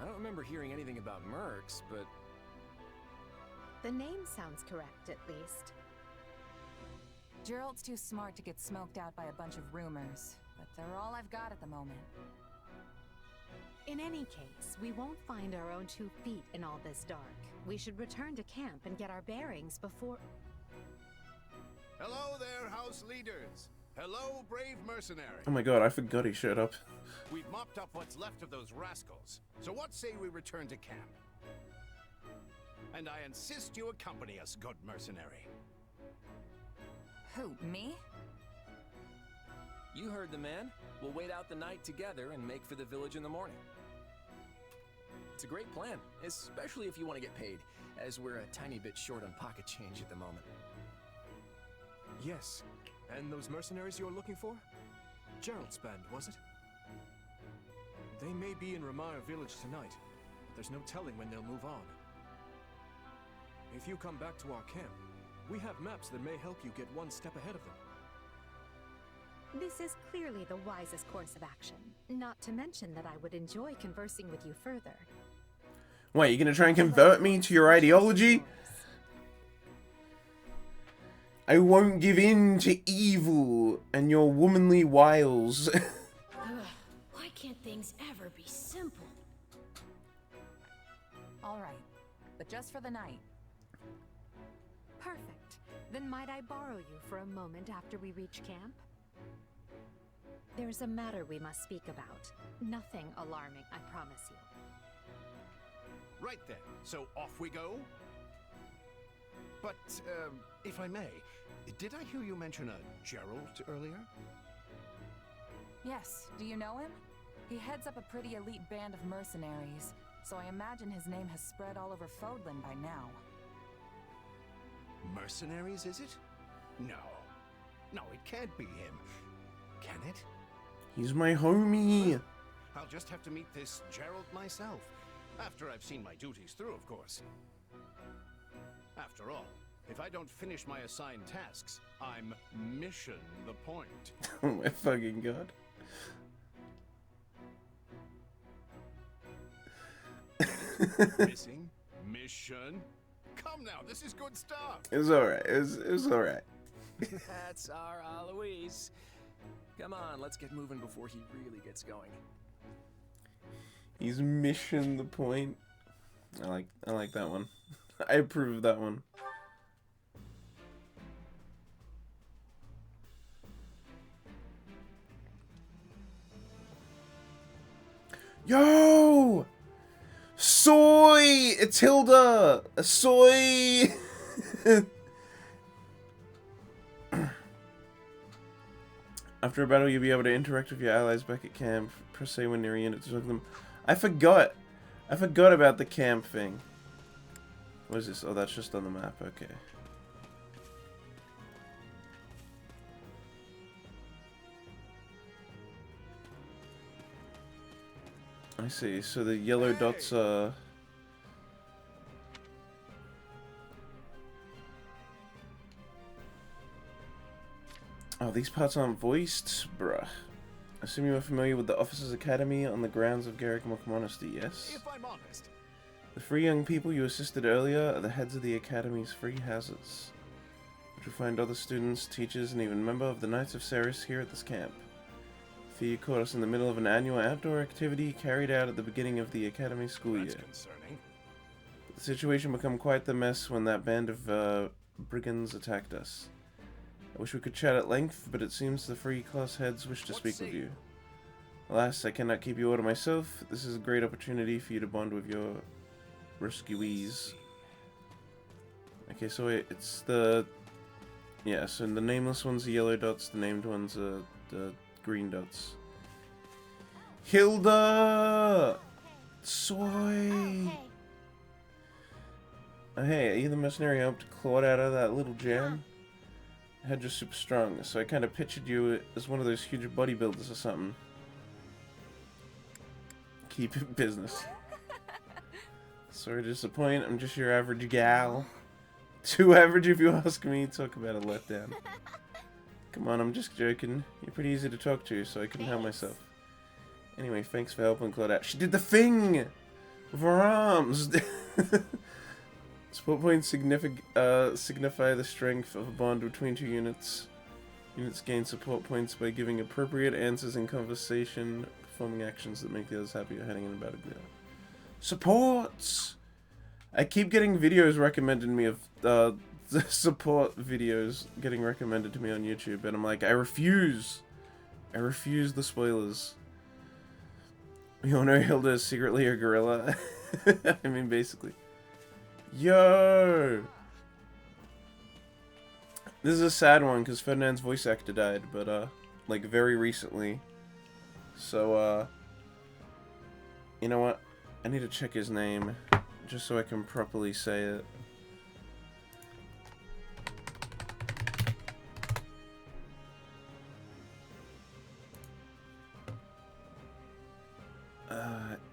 Speaker 9: I don't remember hearing anything about mercs, but...
Speaker 2: The name sounds correct, at least.
Speaker 4: Gerald's too smart to get smoked out by a bunch of rumors, but they're all I've got at the moment.
Speaker 2: In any case, we won't find our own 2 feet in all this dark. We should return to camp and get our bearings before...
Speaker 11: Hello there, house leaders. Hello, brave mercenary.
Speaker 1: Oh my god, I forgot he showed up.
Speaker 11: We've mopped up what's left of those rascals. So what say we return to camp? And I insist you accompany us, good mercenary.
Speaker 4: Who, me?
Speaker 9: You heard the man. We'll wait out the night together and make for the village in the morning. It's a great plan, especially if you want to get paid, as we're a tiny bit short on pocket change at the moment.
Speaker 10: Yes. And those mercenaries you're looking for? Gerald's band, was it? They may be in Ramire Village tonight, but there's no telling when they'll move on. If you come back to our camp, we have maps that may help you get one step ahead of them.
Speaker 2: This is clearly the wisest course of action. Not to mention that I would enjoy conversing with you further.
Speaker 1: Wait, you gonna try and convert me to your ideology? I won't give in to evil and your womanly wiles.
Speaker 6: Ugh, why can't things ever be simple?
Speaker 4: All right, but just for the night.
Speaker 2: Perfect. Then might I borrow you for a moment after we reach camp? There's a matter we must speak about. Nothing alarming, I promise you.
Speaker 11: Right then. So off we go? But, if I may, did I hear you mention a Gerald earlier?
Speaker 4: Yes, do you know him? He heads up a pretty elite band of mercenaries, so I imagine his name has spread all over Fodlan by now.
Speaker 11: Mercenaries, is it? No. No, it can't be him. Can it?
Speaker 1: He's my homie.
Speaker 11: I'll just have to meet this Gerald myself. After I've seen my duties through, of course. After all, if I don't finish my assigned tasks, I'm mission the point.
Speaker 1: Oh my fucking god.
Speaker 11: Missing? Mission? Come now, this is good stuff.
Speaker 1: It was alright. It was alright.
Speaker 9: That's our Alois. Come on, let's get moving before he really gets going.
Speaker 1: He's mission the point. I like that one. I approve of that one. Yo! Soy! It's Hilda! Soy! After a battle, you'll be able to interact with your allies back at camp. Press A when near a unit to talk to them. I forgot about the camp thing. What is this? Oh, that's just on the map. Okay. I see. So the yellow dots are... Oh, these parts aren't voiced? Bruh. Assume you are familiar with the Officers' Academy on the grounds of Garrick Monastery, yes?
Speaker 11: If I'm honest.
Speaker 1: The 3 young people you assisted earlier are the heads of the Academy's 3 houses, which will find other students, teachers, and even member of the Knights of Ceres here at this camp. Fear you caught us in the middle of an annual outdoor activity carried out at the beginning of the Academy school year.
Speaker 11: Concerning.
Speaker 1: The situation became quite the mess when that band of brigands attacked us. I wish we could chat at length, but it seems the 3 class heads wish to speak with you. Alas, I cannot keep you all to myself. This is a great opportunity for you to bond with your rescuees. Okay, so wait, it's the... Yeah, so the nameless ones are yellow dots, the named ones are the green dots. Hilda! Soy! Oh, hey, are you the mercenary who helped Claude out of that little jam? I heard you're super strong, so I kind of pictured you as one of those huge bodybuilders or something. Keep it business. Sorry to disappoint, I'm just your average gal. Too average if you ask me. Talk about a letdown. Come on, I'm just joking. You're pretty easy to talk to, so I couldn't help myself. Anyway, thanks for helping Claude out. She did the thing! With her arms! Support points signify the strength of a bond between 2 units. Units gain support points by giving appropriate answers in conversation, performing actions that make the others happy, or heading in a battle. Supports! I keep getting videos recommended to me of the support videos getting recommended to me on YouTube, and I'm like, I refuse! I refuse the spoilers. We all know Hilda is secretly a gorilla. I mean, basically. Yo! This is a sad one, because Ferdinand's voice actor died, but, like, very recently. So, you know what? I need to check his name, just so I can properly say it.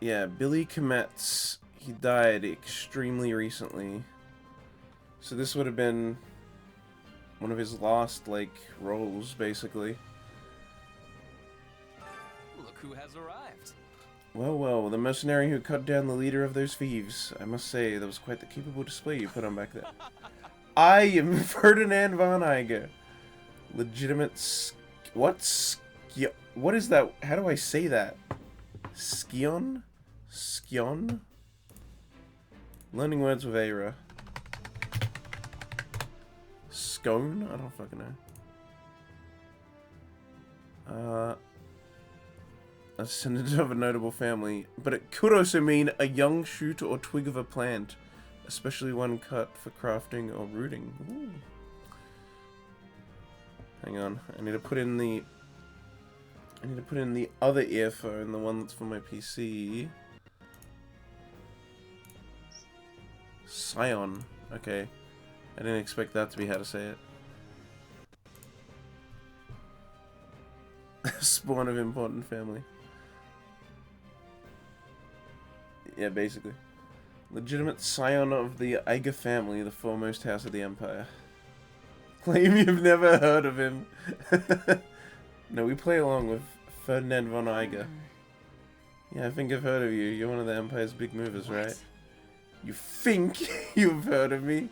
Speaker 1: Yeah, Billy Kometz. He died extremely recently. So this would have been one of his last, like, roles, basically.
Speaker 9: Look who has arrived.
Speaker 1: Well, well, the mercenary who cut down the leader of those thieves. I must say, that was quite the capable display you put on back there. I am Ferdinand von Eiger. Legitimate what is that? How do I say that? Skion? Skion? Learning words with Aira. Scone? I don't fucking know. A descendant of a notable family, but it could also mean a young shoot or twig of a plant, especially one cut for crafting or rooting. Ooh. Hang on, I need to put in the other earphone, the one that's for my PC. Scion. Okay. I didn't expect that to be how to say it. Spawn of important family. Yeah, basically. Legitimate scion of the Eiger family, the foremost house of the Empire. Claim you've never heard of him. No, we play along with Ferdinand von Eiger. Yeah, I think I've heard of you. You're one of the Empire's big movers, right? You think you've heard of me?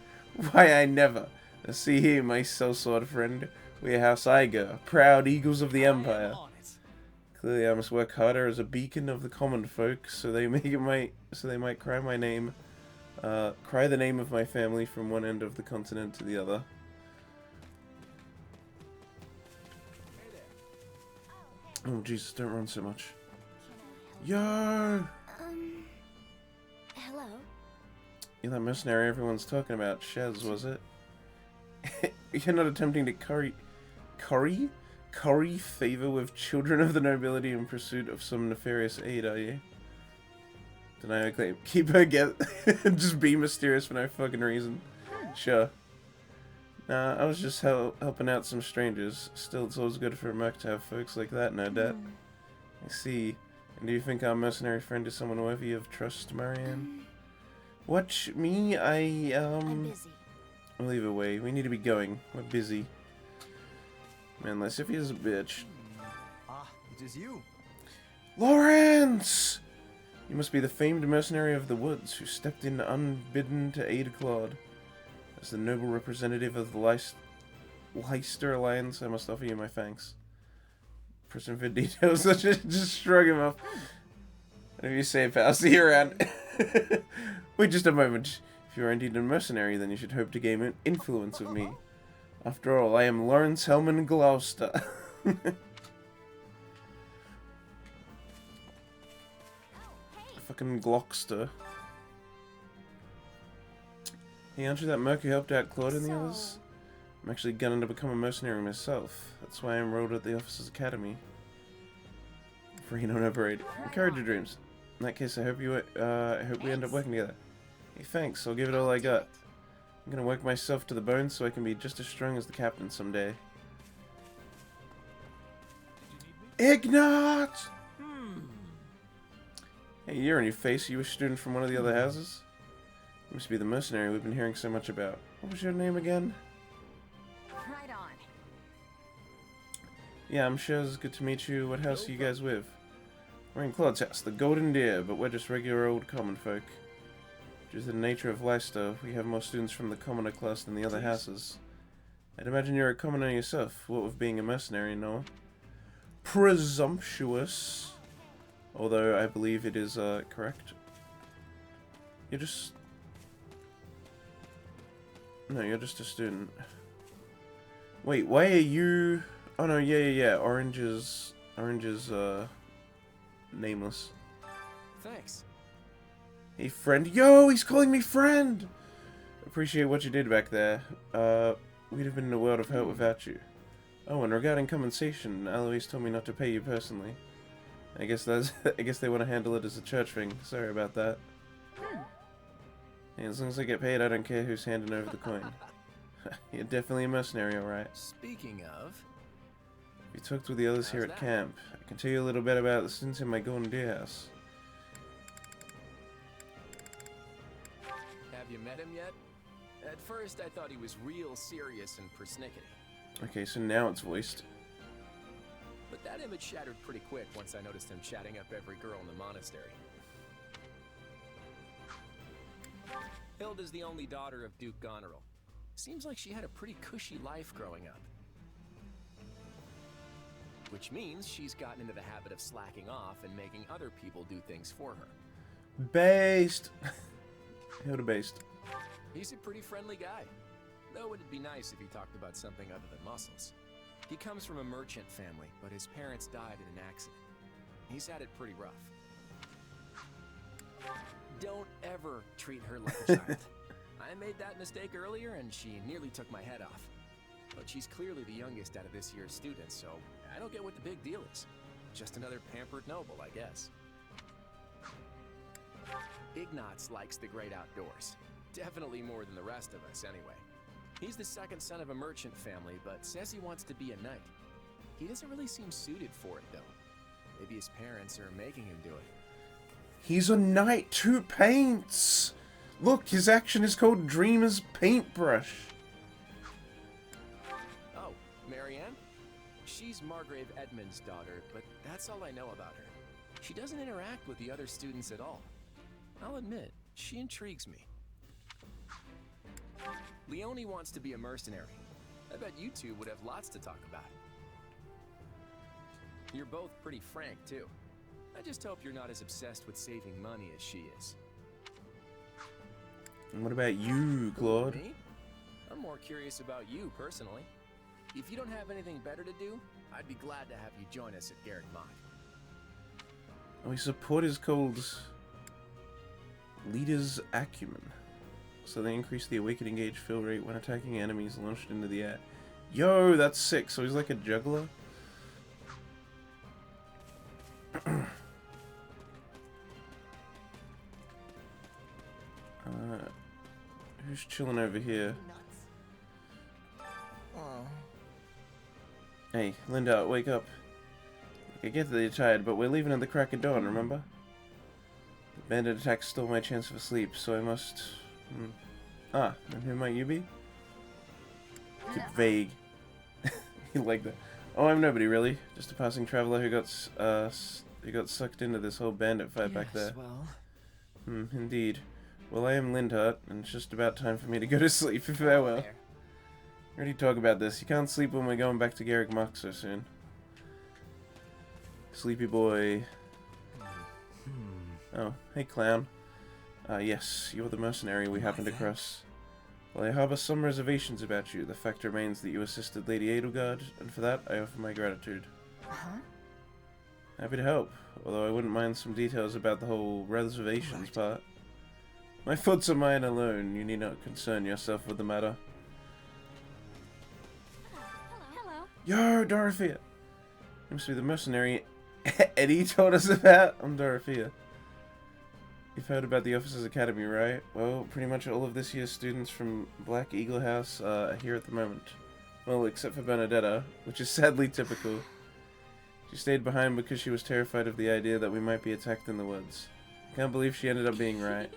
Speaker 1: Why, I never. Now see here, my sellsword friend. We're House Eiger, proud eagles of the Empire. Clearly, I must work harder as a beacon of the common folk, so they might cry my name, cry the name of my family from one end of the continent to the other. Oh Jesus! Don't run so much. Yo.
Speaker 6: Hello.
Speaker 1: You're that mercenary everyone's talking about. Shez, was it? You're not attempting to curry favor with children of the nobility in pursuit of some nefarious aid, are you? Deny her claim. Keep her just be mysterious for no fucking reason. Sure. Nah, I was just helping out some strangers. Still, it's always good for a merc to have folks like that, no doubt. I see. And do you think our mercenary friend is someone worthy of trust, Marianne? Watch me,
Speaker 6: I'm busy.
Speaker 1: Well, either way, we need to be going. We're busy. Man, Lysiphia's a bitch.
Speaker 3: Ah, it is you.
Speaker 1: Lawrence! You must be the famed mercenary of the woods who stepped in unbidden to aid Claude. As the noble representative of the Leicester Alliance, I must offer you my thanks. Person for details, just shrug him off. Whatever you say, pal. See you around. Wait just a moment. If you are indeed a mercenary, then you should hope to gain influence with me. After all, I am Lawrence Hellman Gloucester. Fucking Glockster. Hey, aren't you that merc who helped out Claude and the others? I'm actually gunning to become a mercenary myself. That's why I enrolled at the Officers Academy. Free no operate. Encourage your dreams. In that case, I hope we end up working together. Hey, thanks. I'll give it all I got. I'm gonna work myself to the bone so I can be just as strong as the captain someday. Ignat! Hey, you're on your face. Are you a student from one of the other houses? You must be the mercenary we've been hearing so much about. What was your name again?
Speaker 4: Right on.
Speaker 1: Yeah, I'm sure it's good to meet you. What house are you guys with? We're in Claude's house, the Golden Deer, but we're just regular old common folk. Due to the nature of Leicester, we have more students from the commoner class than the other houses. I'd imagine you're a commoner yourself, what with being a mercenary, no? Presumptuous. Although I believe it is correct. You're just... No, you're just a student. Wait, why are you... Oh no, yeah. Orange is nameless.
Speaker 9: Thanks.
Speaker 1: Hey, friend. Yo, he's calling me friend! Appreciate what you did back there. We'd have been in a world of hurt without you. Oh, and regarding compensation, Eloise told me not to pay you personally. I guess they want to handle it as a church thing. Sorry about that. Hey, as long as I get paid, I don't care who's handing over the coin. You're definitely a mercenary, alright.
Speaker 9: Speaking of...
Speaker 1: We talked with the others here at camp. I can tell you a little bit about the students in my Golden Deer house.
Speaker 9: Have you met him yet? At first, I thought he was real serious and persnickety.
Speaker 1: Okay, so now it's voiced.
Speaker 9: But that image shattered pretty quick once I noticed him chatting up every girl in the monastery. Hilda's the only daughter of Duke Goneril. Seems like she had a pretty cushy life growing up. Which means she's gotten into the habit of slacking off and making other people do things for her.
Speaker 1: Based! Hilda based.
Speaker 9: He's a pretty friendly guy. Though it'd be nice if he talked about something other than muscles. He comes from a merchant family, but his parents died in an accident. He's had it pretty rough. Don't ever treat her like a child. I made that mistake earlier and she nearly took my head off. But she's clearly the youngest out of this year's students, so I don't get what the big deal is. Just another pampered noble, I guess. Ignatz likes the great outdoors. Definitely more than the rest of us, anyway. He's the second son of a merchant family, but says he wants to be a knight. He doesn't really seem suited for it, though. Maybe his parents are making him do it.
Speaker 1: He's a knight who paints! Look, his action is called Dreamer's Paintbrush.
Speaker 9: Oh, Marianne? She's Margrave Edmund's daughter, but that's all I know about her. She doesn't interact with the other students at all. I'll admit, she intrigues me. Leone wants to be a mercenary. I bet you two would have lots to talk about. You're both pretty frank, too. I just hope you're not as obsessed with saving money as she is.
Speaker 1: And what about you, Claude?
Speaker 9: Me? I'm more curious about you, personally. If you don't have anything better to do, I'd be glad to have you join us at Garrick Mach.
Speaker 1: Oh, his support is called... Leader's acumen. So they increase the awakening gauge fill rate when attacking enemies launched into the air. Yo, that's sick. So he's like a juggler. Who's chilling over here? Hey, Linda, wake up. I get that you're tired, but we're leaving at the crack of dawn, remember? The bandit attack stole my chance of sleep, so I must... Ah, and who might you be? Keep vague. You like that? Oh, I'm nobody, really. Just a passing traveler who got sucked into this whole bandit fight back there.
Speaker 12: Well...
Speaker 1: Indeed. Well, I am Lindhart, and it's just about time for me to go to sleep. Farewell. We already talked about this. You can't sleep when we're going back to Garrick Mach so soon. Sleepy boy. Oh, hey clown. Yes, you're the mercenary we happened to cross. Well, I harbor some reservations about you. The fact remains that you assisted Lady Edelgard, and for that I offer my gratitude. Happy to help, although I wouldn't mind some details about the whole reservations part. My thoughts are mine alone. You need not concern yourself with the matter.
Speaker 4: Hello.
Speaker 1: Yo, Dorothea! You must be the mercenary Eddie told us about. I'm Dorothea. You've heard about the Officers Academy, right? Well, pretty much all of this year's students from Black Eagle House are here at the moment. Well, except for Bernadetta, which is sadly typical. She stayed behind because she was terrified of the idea that we might be attacked in the woods. I can't believe she ended up being right.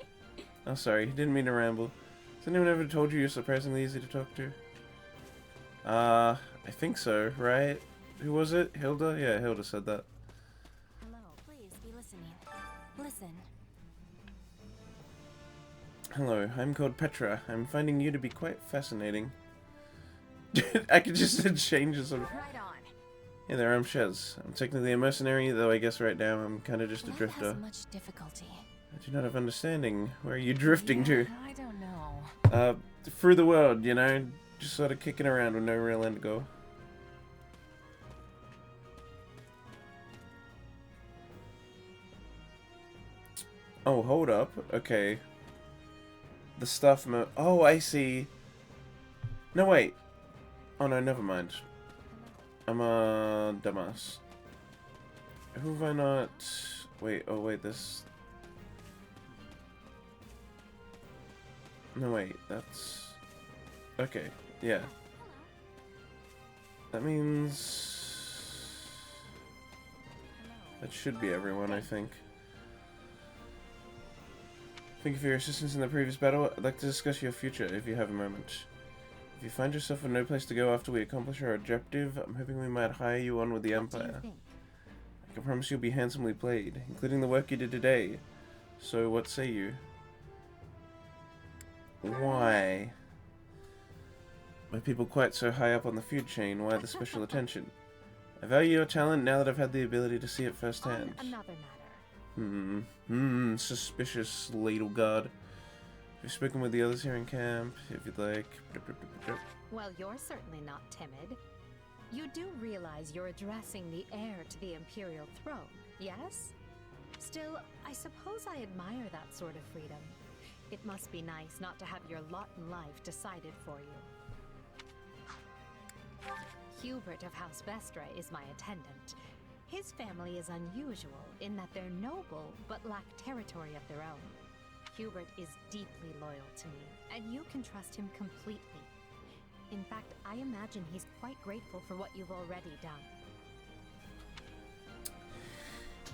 Speaker 1: Oh, sorry, didn't mean to ramble. Has anyone ever told you you're surprisingly easy to talk to? I think so, right? Who was it? Hilda? Yeah, Hilda said that.
Speaker 4: Hello, please be listening. Listen.
Speaker 1: Hello, I'm called Petra. I'm finding you to be quite fascinating. I could just change this.
Speaker 4: Right on.
Speaker 1: Hey there, I'm Shez. I'm technically a mercenary, though I guess right now I'm kind of just a
Speaker 4: Life
Speaker 1: drifter.
Speaker 4: has much difficulty.
Speaker 1: I do not have understanding. Where are you drifting to?
Speaker 4: I don't know.
Speaker 1: Through the world, you know? Just sort of kicking around with no real end goal. Oh, hold up. Okay. The stuff oh, I see. No, wait. Oh, no, never mind. I'm a dumbass. Who have I not... Wait, oh wait, this... No, wait, that's... Okay, yeah. That means... That should be everyone, I think. Thank you for your assistance in the previous battle. I'd like to discuss your future, if you have a moment. If you find yourself with no place to go after we accomplish our objective, I'm hoping we might hire you on with the Empire. I can promise you'll be handsomely played, including the work you did today. So, what say you? Why? By people quite so high up on the food chain, why the special attention? I value your talent now that I've had the ability to see it firsthand.
Speaker 2: On another matter.
Speaker 1: Suspicious ladle god. You've spoken with the others here in camp, if you'd like.
Speaker 2: Well, you're certainly not timid. You do realize you're addressing the heir to the Imperial throne, yes? Still, I suppose I admire that sort of freedom. It must be nice not to have your lot in life decided for you. Hubert of House Vestra is my attendant. His family is unusual in that they're noble but lack territory of their own. Hubert is deeply loyal to me, and you can trust him completely. In fact, I imagine he's quite grateful for what you've already done.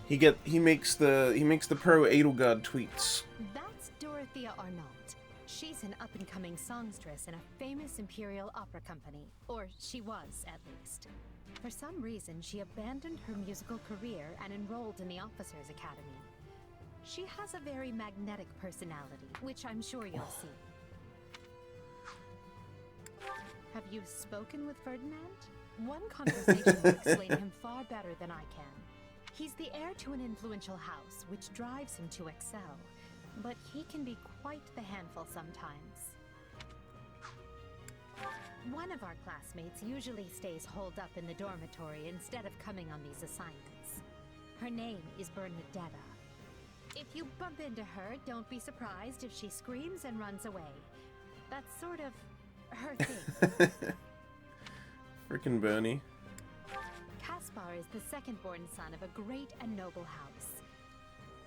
Speaker 1: He makes the pro Edelgard tweets.
Speaker 2: That's Dorothea Arnault. She's an up-and-coming songstress in a famous Imperial opera company, or she was, at least. For some reason, she abandoned her musical career and enrolled in the Officers Academy. She has a very magnetic personality, which I'm sure you'll see. Have you spoken with Ferdinand? One conversation will explain him far better than I can. He's the heir to an influential house, which drives him to excel. But he can be quite the handful sometimes. One of our classmates usually stays holed up in the dormitory instead of coming on these assignments. Her name is Bernadetta. If you bump into her, don't be surprised if she screams and runs away. That's sort of her thing.
Speaker 1: Frickin' Bernie.
Speaker 2: Caspar is the second-born son of a great and noble house.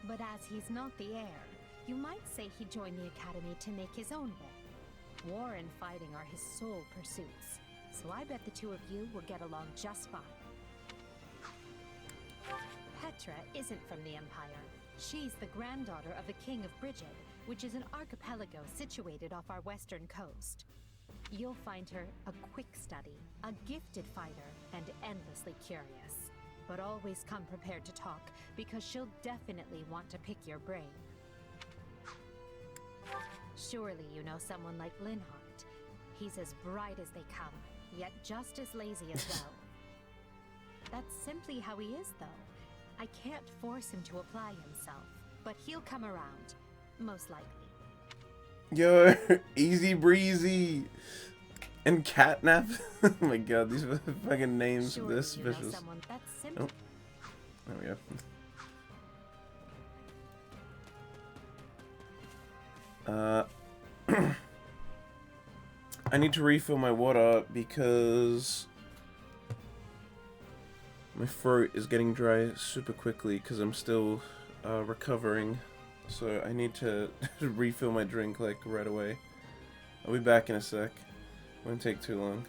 Speaker 2: But as he's not the heir, you might say he joined the academy to make his own way. War and fighting are his sole pursuits, so I bet the two of you will get along just fine. Petra isn't from the Empire. She's the granddaughter of the King of Brigid, which is an archipelago situated off our western coast. You'll find her a quick study, a gifted fighter, and endlessly curious. But always come prepared to talk, because she'll definitely want to pick your brain. Surely you know someone like Linhardt. He's as bright as they come, yet just as lazy as well. That's simply how he is, though. I can't force him to apply himself, but he'll come around, most likely.
Speaker 1: Yo, easy breezy. And catnap. Oh my god, these are the fucking names of this vicious. Oh. There we go. I need to refill my water because my throat is getting dry super quickly because I'm still recovering. So I need to refill my drink like right away. I'll be back in a sec. Won't take too long.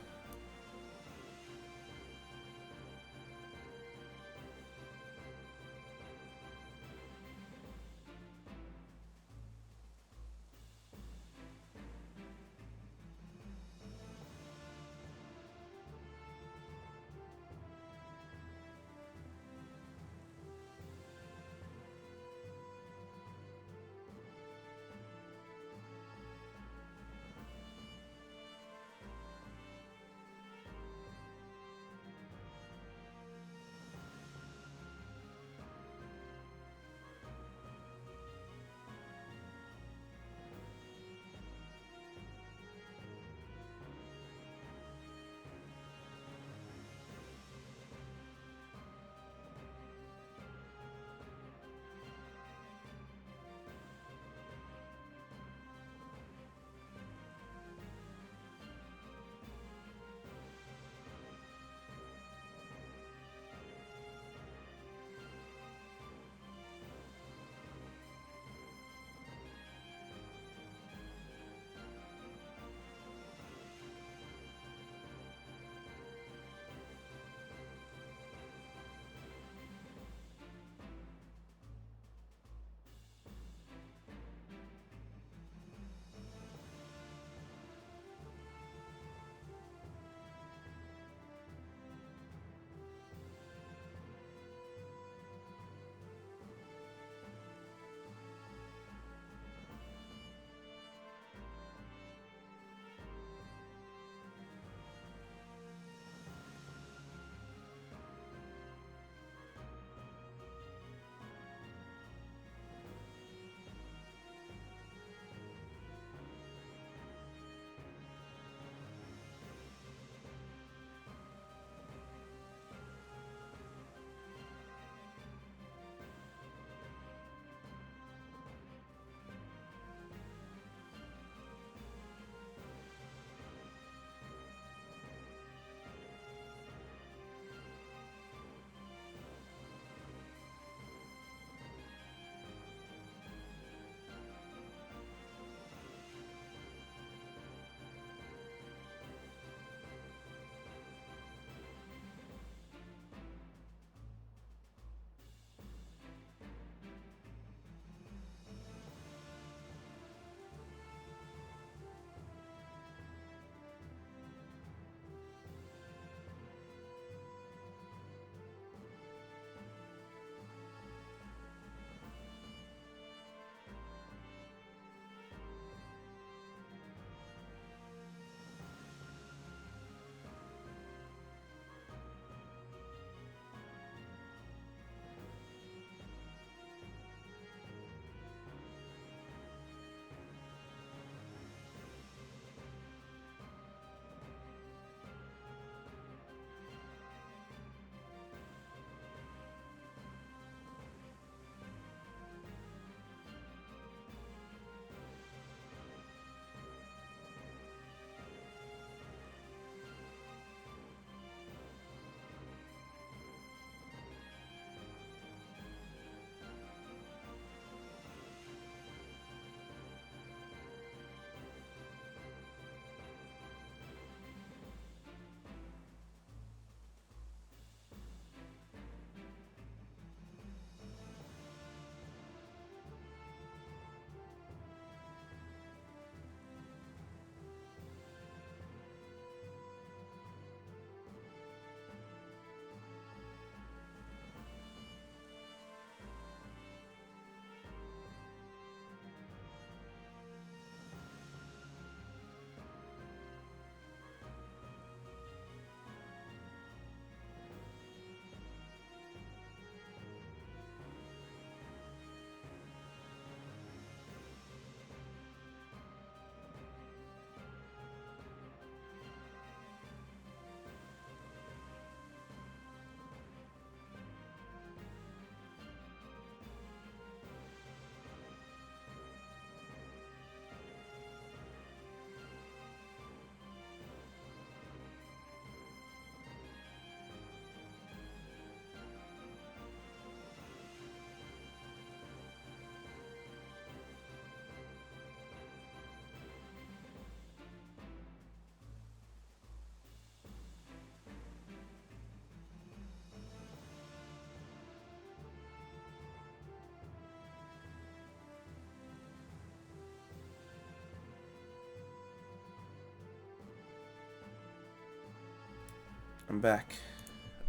Speaker 1: I'm back.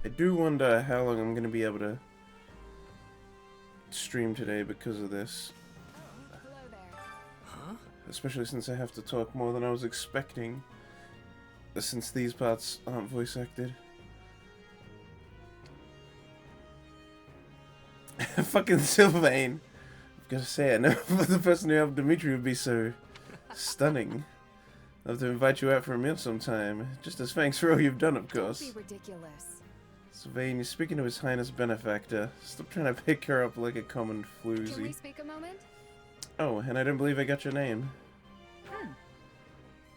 Speaker 1: I do wonder how long I'm going to be able to stream today because of this.
Speaker 4: Oh, hello there.
Speaker 10: Huh?
Speaker 1: Especially since I have to talk more than I was expecting. Since these parts aren't voice acted. Fucking Sylvain. I've got to say, I never thought the person who helped Dimitri would be so stunning. I'll have to invite you out for a meal sometime. Just as thanks for all you've done, of course.
Speaker 4: Don't be ridiculous.
Speaker 1: Sylvain, you're speaking to His Highness Benefactor. Stop trying to pick her up like a common
Speaker 4: Can we
Speaker 1: floozy.
Speaker 4: speak a moment?
Speaker 1: Oh, and I don't believe I got your name.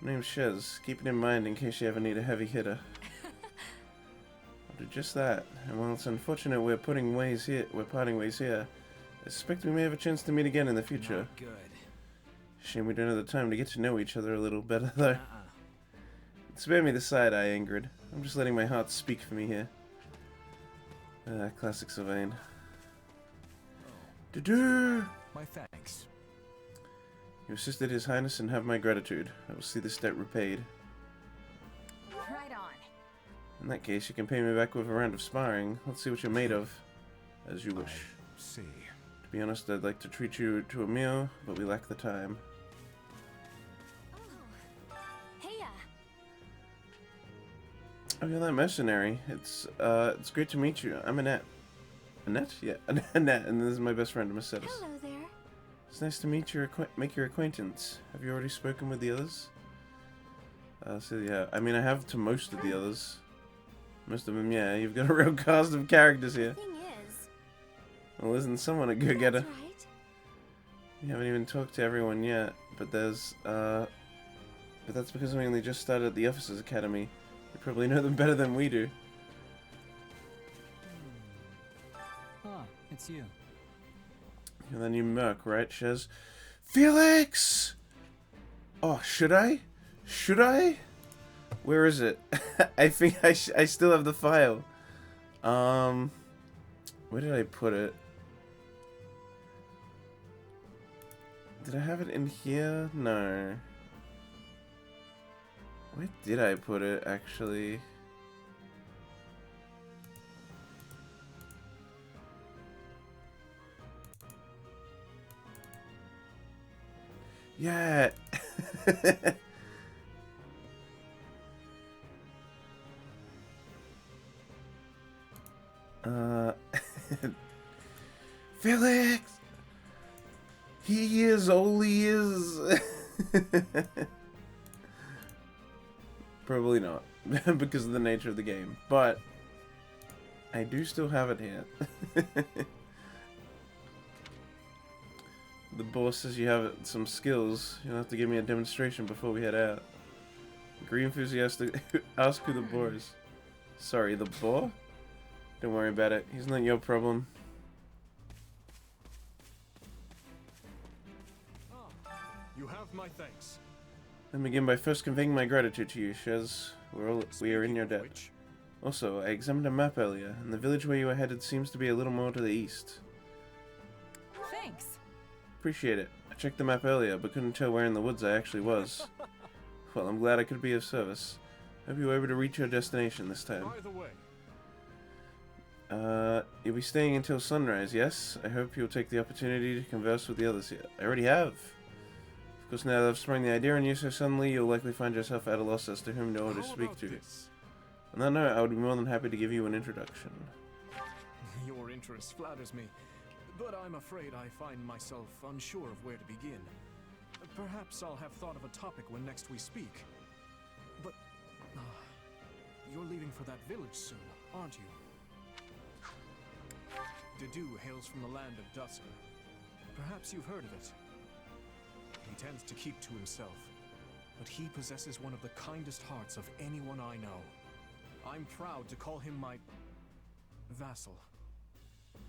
Speaker 1: My name's Shez. Keep it in mind in case you ever need a heavy hitter. I'll do just that. And while it's unfortunate we're parting ways here, I suspect we may have a chance to meet again in the future.
Speaker 10: Not good.
Speaker 1: Shame we don't have the time to get to know each other a little better, though. Spare me the side eye, Ingrid. I'm just letting my heart speak for me here. Classic Sylvain. Do-do!
Speaker 10: My thanks.
Speaker 1: You assisted His Highness and have my gratitude. I will see this debt repaid.
Speaker 4: Right on.
Speaker 1: In that case, you can pay me back with a round of sparring. Let's see what you're made of. As you wish.
Speaker 10: See.
Speaker 1: To be honest, I'd like to treat you to a meal, but we lack the time.
Speaker 4: Oh. Heya.
Speaker 1: Oh, you're that mercenary. It's great to meet you. I'm Annette. Annette? Yeah, Annette, and this is my best friend, Mercedes.
Speaker 2: Hello there.
Speaker 1: It's nice to meet make your acquaintance. Have you already spoken with the others? So yeah, I mean I have to most of the others. Most of them, yeah. You've got a real cast of characters here.
Speaker 2: Thing is,
Speaker 1: Well, isn't someone a go-getter?
Speaker 2: that's right.
Speaker 1: You haven't even talked to everyone yet, but there's, but that's because we only just started at the Officers Academy. You probably know them better than we do.
Speaker 12: Ah, it's you.
Speaker 1: You're the new Merc, right, Shez? Felix! Oh, should I? Should I? Where is it? I think I still have the file. Where did I put it? Did I have it in here? No. Where did I put it, actually? Yeah. Felix! He is all he is. Probably not, because of the nature of the game. But I do still have it here. The boss says you have some skills. You'll have to give me a demonstration before we head out. Agree enthusiastic. Ask who the boar is. Sorry, the boar? Don't worry about it. He's not your problem.
Speaker 10: You have my thanks.
Speaker 1: Let me begin by first conveying my gratitude to you, Shez. We are in your debt.
Speaker 10: Which,
Speaker 1: Also, I examined a map earlier, and the village where you are headed seems to be a little more to the east.
Speaker 4: Thanks.
Speaker 1: Appreciate it. I checked the map earlier, but couldn't tell where in the woods I actually was. Well, I'm glad I could be of service. Hope you were able to reach your destination this time.
Speaker 10: by the way,
Speaker 1: You'll be staying until sunrise, yes? I hope you'll take the opportunity to converse with the others here. I already have. Of course, now that I've sprung the idea on you so suddenly, you'll likely find yourself at a loss as to whom to order to
Speaker 10: how
Speaker 1: speak
Speaker 10: about
Speaker 1: to.
Speaker 10: this?
Speaker 1: On that note, I would be more than happy to give you an introduction.
Speaker 10: Your interest flatters me, but I'm afraid I find myself unsure of where to begin. Perhaps I'll have thought of a topic when next we speak. But you're leaving for that village soon, aren't you? Dedu hails from the land of Dusker. Perhaps you've heard of it. He tends to keep to himself, but he possesses one of the kindest hearts of anyone I know. I'm proud to call him my vassal.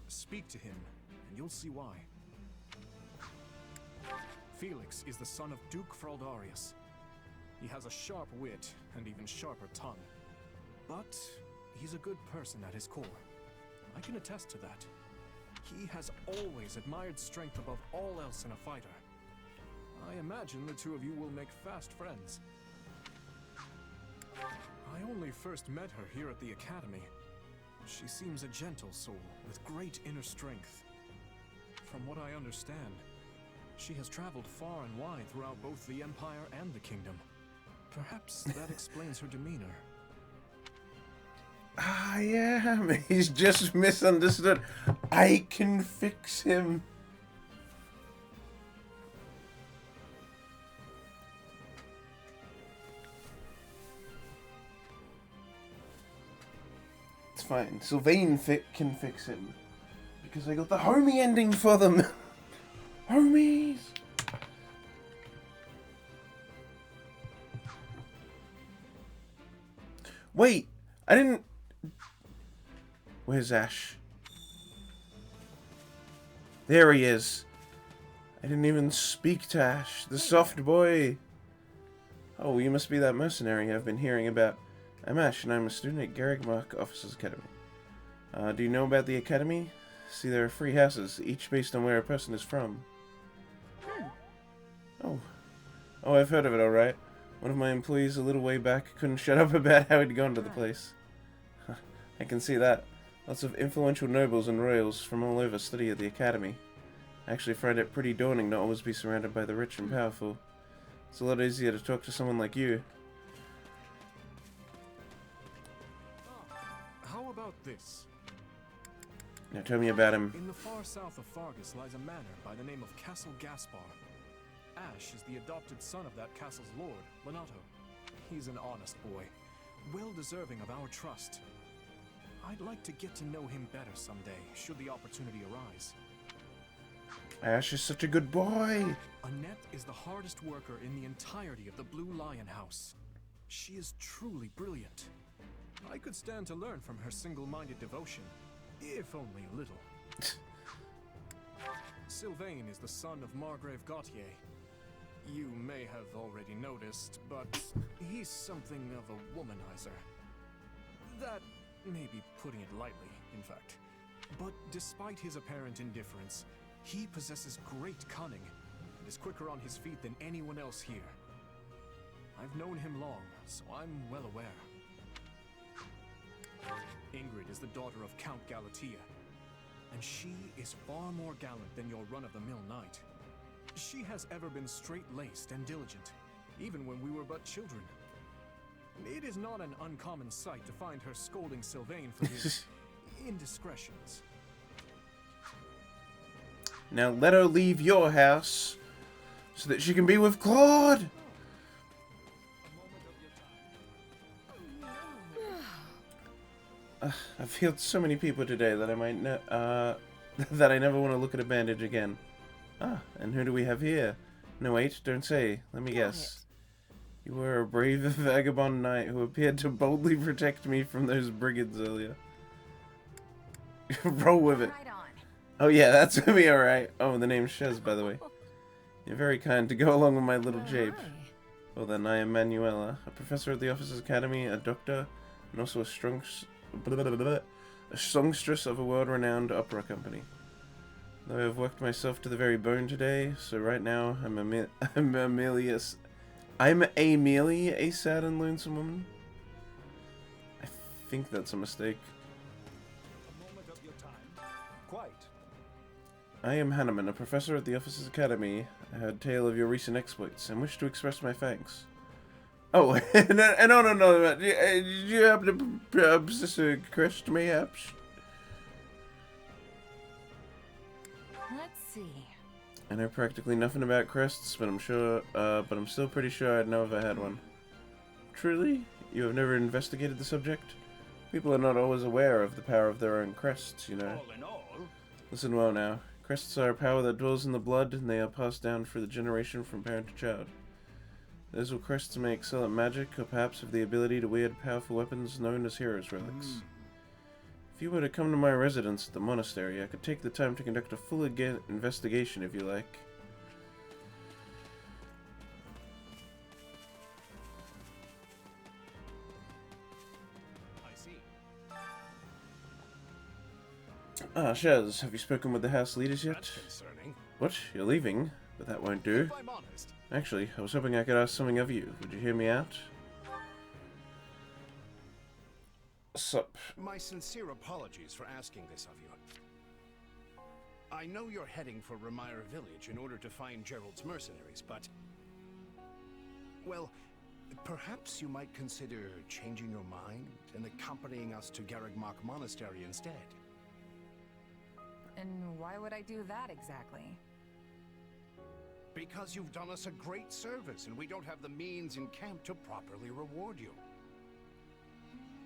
Speaker 10: Speak to him, and you'll see why. Felix is the son of Duke Fraldarius. He has a sharp wit and even sharper tongue. But he's a good person at his core. I can attest to that. He has always admired strength above all else in a fighter. I imagine the two of you will make fast friends. I I only first met her here at the academy. She seems a gentle soul with great inner strength. From what I understand, she has traveled far and wide throughout both the Empire and the Kingdom. Perhaps that explains her demeanor.
Speaker 1: I am. He's just misunderstood. I can fix him. It's fine. Sylvain can fix him. Because I got the homie ending for them. Homies! Wait! I didn't... Where's Ash? There he is. I didn't even speak to Ash, the soft boy. Oh, you must be that mercenary I've been hearing about. I'm Ash, and I'm a student at Garrick Mark Officers Academy. Do you know about the Academy? See, there are free houses, each based on where a person is from. Oh. Oh, I've heard of it, alright. One of my employees a little way back couldn't shut up about how he'd gone to the place. I can see that. Lots of influential nobles and royals from all over study at the Academy. I actually find it pretty daunting not always be surrounded by the rich and powerful. It's a lot easier to talk to someone like you.
Speaker 10: How about this?
Speaker 1: Now tell me about him.
Speaker 10: In the far south of Fargus lies a manor by the name of Castle Gaspar. Ash is the adopted son of that castle's lord, Lenato. He's an honest boy, well deserving of our trust. I'd like to get to know him better someday, should the opportunity arise.
Speaker 1: Ash is such a good boy!
Speaker 10: Annette is the hardest worker in the entirety of the Blue Lion House. She is truly brilliant. I could stand to learn from her single-minded devotion, if only a little. Sylvain is the son of Margrave Gautier. You may have already noticed, but he's something of a womanizer. That may be putting it lightly, in fact. But despite his apparent indifference, he possesses great cunning and is quicker on his feet than anyone else here. I've known him long, so I'm well aware. Ingrid is the daughter of Count Galatea, and she is far more gallant than your run-of-the-mill knight. She has ever been straight-laced and diligent, even when we were but children. It is not an uncommon sight to find her scolding Sylvain for his indiscretions.
Speaker 1: Now let her leave your house so that she can be with Claude! I've healed so many people today that I might that I never want to look at a bandage again. Ah, and who do we have here? No, wait, don't say. Let me guess. You were a brave vagabond knight who appeared to boldly protect me from those brigands earlier. Roll with it. Oh yeah, that's gonna be alright. Oh, the name's Shez, by the way. You're very kind to go along with my little jape. Well then, I am Manuela, a professor at the Officers Academy, a doctor, and also a songstress of a world-renowned opera company. Though I've worked myself to the very bone today, so right now I'm Amelia, a sad and lonesome woman. I think that's a mistake.
Speaker 13: A moment of your time. Quite.
Speaker 1: I am Hanneman, a professor at the Officers Academy. I heard tale of your recent exploits and wish to express my thanks. Oh, no. Did you happen to crest mayhaps?
Speaker 4: Let's see.
Speaker 1: I know practically nothing about crests, but I'm still pretty sure I'd know if I had one. Truly? You have never investigated the subject? People are not always aware of the power of their own crests, you know.
Speaker 13: All in all.
Speaker 1: Listen well now. Crests are a power that dwells in the blood, and they are passed down through the generation from parent to child. Those with crests may excel at magic, or perhaps have the ability to wield powerful weapons known as heroes' relics. If you were to come to my residence at the monastery, I could take the time to conduct a full investigation if you like.
Speaker 13: I see.
Speaker 1: Ah, Shez, have you spoken with the house leaders yet?
Speaker 13: That's concerning.
Speaker 1: What? You're leaving? But that won't do.
Speaker 13: If I'm honest.
Speaker 1: Actually, I was hoping I could ask something of you. Would you hear me out? Sup?
Speaker 11: My sincere apologies for asking this of you. I know you're heading for Ramire Village in order to find Gerald's mercenaries, but... well, perhaps you might consider changing your mind and accompanying us to Garreg-Mach Monastery instead.
Speaker 4: And why would I do that exactly?
Speaker 11: Because you've done us a great service, and we don't have the means in camp to properly reward you.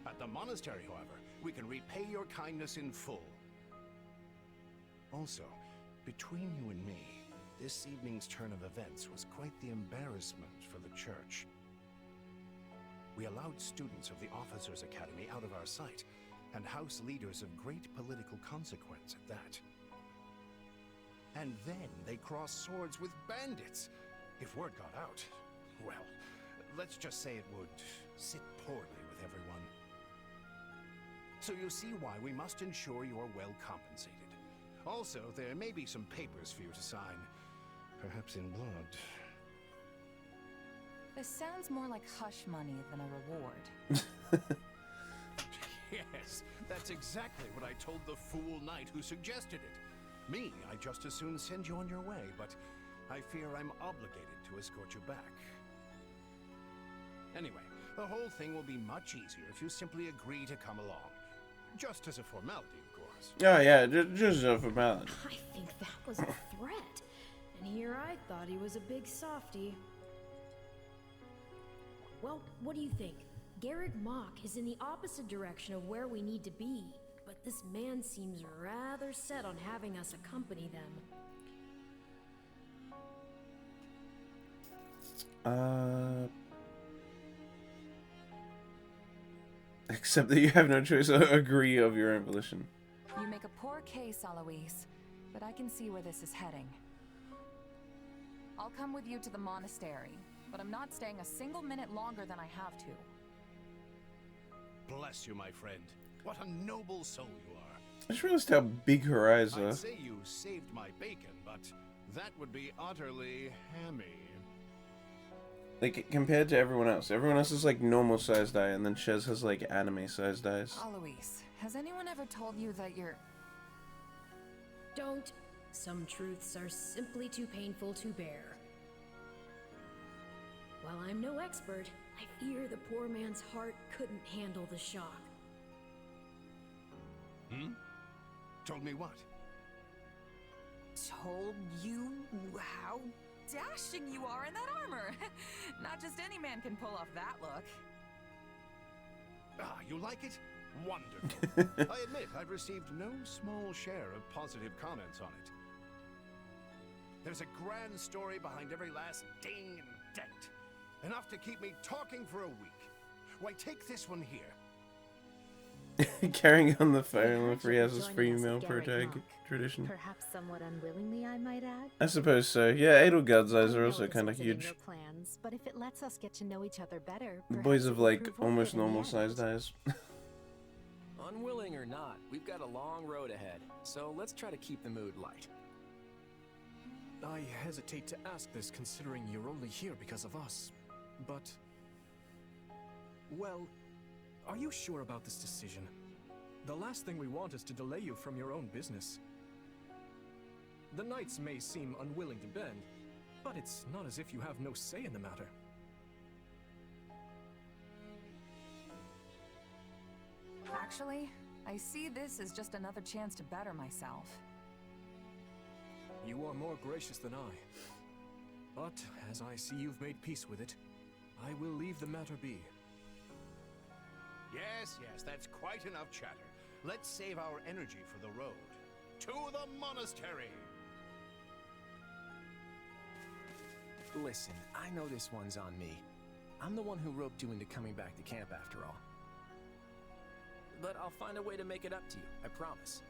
Speaker 11: At the monastery, however, we can repay your kindness in full. Also, between you and me, this evening's turn of events was quite the embarrassment for the church. We allowed students of the Officers' Academy out of our sight, and house leaders of great political consequence at that. And then they crossed swords with bandits. If word got out, well, let's just say it would sit poorly with everyone. So you see why we must ensure you are well compensated. Also, there may be some papers for you to sign, perhaps in blood.
Speaker 4: This sounds more like hush money than a reward.
Speaker 11: Yes, that's exactly what I told the fool knight who suggested it. Me, I'd just as soon send you on your way, but I fear I'm obligated to escort you back. Anyway, the whole thing will be much easier if you simply agree to come along. Just as a formality, of course.
Speaker 1: Oh yeah, just a formality.
Speaker 6: I think that was a threat. And here I thought he was a big softy. Well, what do you think? Garreg-Mach is in the opposite direction of where we need to be, but this man seems rather set on having us accompany them.
Speaker 1: Except that you have no choice. Agree of your own volition.
Speaker 4: You make a poor case, Alois, but I can see where this is heading. I'll come with you to the monastery, but I'm not staying a single minute longer than I have to.
Speaker 11: Bless you, my friend. What a noble soul you are.
Speaker 1: I just realized how big her eyes are.
Speaker 11: I'd say you saved my bacon, but that would be utterly hammy.
Speaker 1: Like, compared to everyone else. Everyone else is like normal sized eye, and then Shez has like anime sized eyes.
Speaker 4: Alois, has anyone ever told you that you're...
Speaker 6: Don't. Some truths are simply too painful to bear. While I'm no expert, I fear the poor man's heart couldn't handle the shock.
Speaker 11: Hmm? Told me what?
Speaker 4: Told you how dashing you are in that armor. Not just any man can pull off that look.
Speaker 11: Ah, you like it? Wonderful. I admit I've received no small share of positive comments on it. There's a grand story behind every last ding and dent. Enough to keep me talking for a week. Why, take this one here.
Speaker 1: Carrying on the Fire Free has this free meal tradition.
Speaker 2: Perhaps somewhat unwillingly, I might add.
Speaker 1: I suppose so. Yeah, Edelgard's eyes are also
Speaker 2: it's
Speaker 1: kind of
Speaker 2: within
Speaker 1: huge.
Speaker 2: your plans, but if it lets us get to know each other better,
Speaker 1: The boys
Speaker 2: perhaps
Speaker 1: have
Speaker 2: it will
Speaker 1: like
Speaker 2: prove
Speaker 1: almost
Speaker 2: worth it in the
Speaker 1: normal
Speaker 2: end.
Speaker 1: sized eyes.
Speaker 9: Unwilling or not, we've got a long road ahead, so let's try to keep the mood light.
Speaker 10: I hesitate to ask this considering you're only here because of us, but... well, are you sure about this decision? The last thing we want is to delay you from your own business. The knights may seem unwilling to bend, but it's not as if you have no say in the matter.
Speaker 4: Actually, I see this as just another chance to better myself.
Speaker 10: You are more gracious than I. But, as I see you've made peace with it, I will leave the matter be.
Speaker 11: Yes, that's quite enough chatter. Let's save our energy for the road. To the monastery!
Speaker 9: Listen, I know this one's on me. I'm the one who roped you into coming back to camp after all. But I'll find a way to make it up to you, I promise.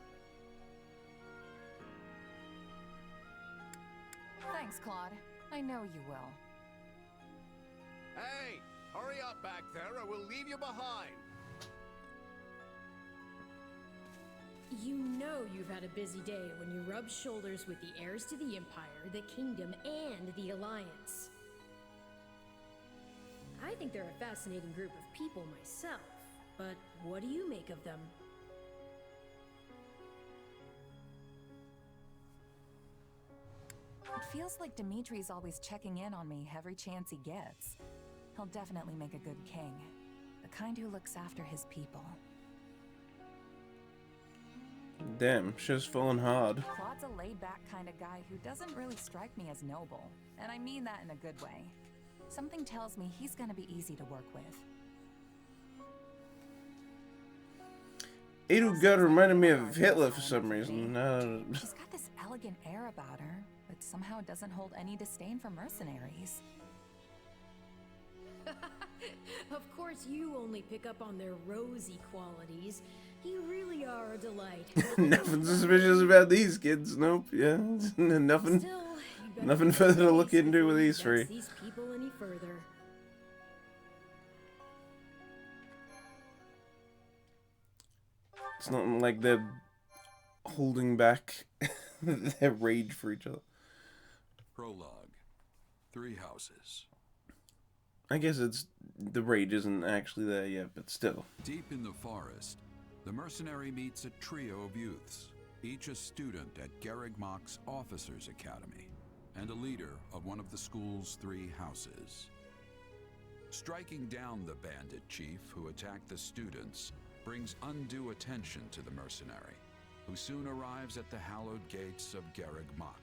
Speaker 4: Thanks, Claude. I know you will.
Speaker 11: Hey, hurry up back there or we'll leave you behind.
Speaker 6: You know you've had a busy day when you rub shoulders with the heirs to the Empire, the Kingdom, and the Alliance. I think they're a fascinating group of people myself, But what do you make of them?
Speaker 4: It feels like Dimitri's always checking in on me every chance he gets. He'll definitely make a good king. The kind who looks after his people.
Speaker 1: Damn, she's falling hard.
Speaker 4: Claude's a laid-back kind of guy who doesn't really strike me as noble. And I mean that in a good way. Something tells me he's gonna be easy to work with.
Speaker 1: Edelgard reminded me of Hitler for some reason.
Speaker 4: She's got this elegant air about her, but somehow doesn't hold any disdain for mercenaries.
Speaker 6: Of course you only pick up on their rosy qualities. You really are a delight.
Speaker 1: Nothing suspicious about these kids. Nope. Yeah, nothing.
Speaker 6: Still,
Speaker 1: Nothing further to look into with these three.
Speaker 6: these people any further.
Speaker 1: It's not like they're holding back their rage for each other.
Speaker 8: Prologue. 3 houses.
Speaker 1: I guess it's the rage isn't actually there yet, but still.
Speaker 8: Deep in the forest, the mercenary meets a trio of youths, each a student at Garreg Mach's Officers' Academy, and a leader of one of the school's 3 houses. Striking down the bandit chief who attacked the students brings undue attention to the mercenary, who soon arrives at the hallowed gates of Garreg Mach.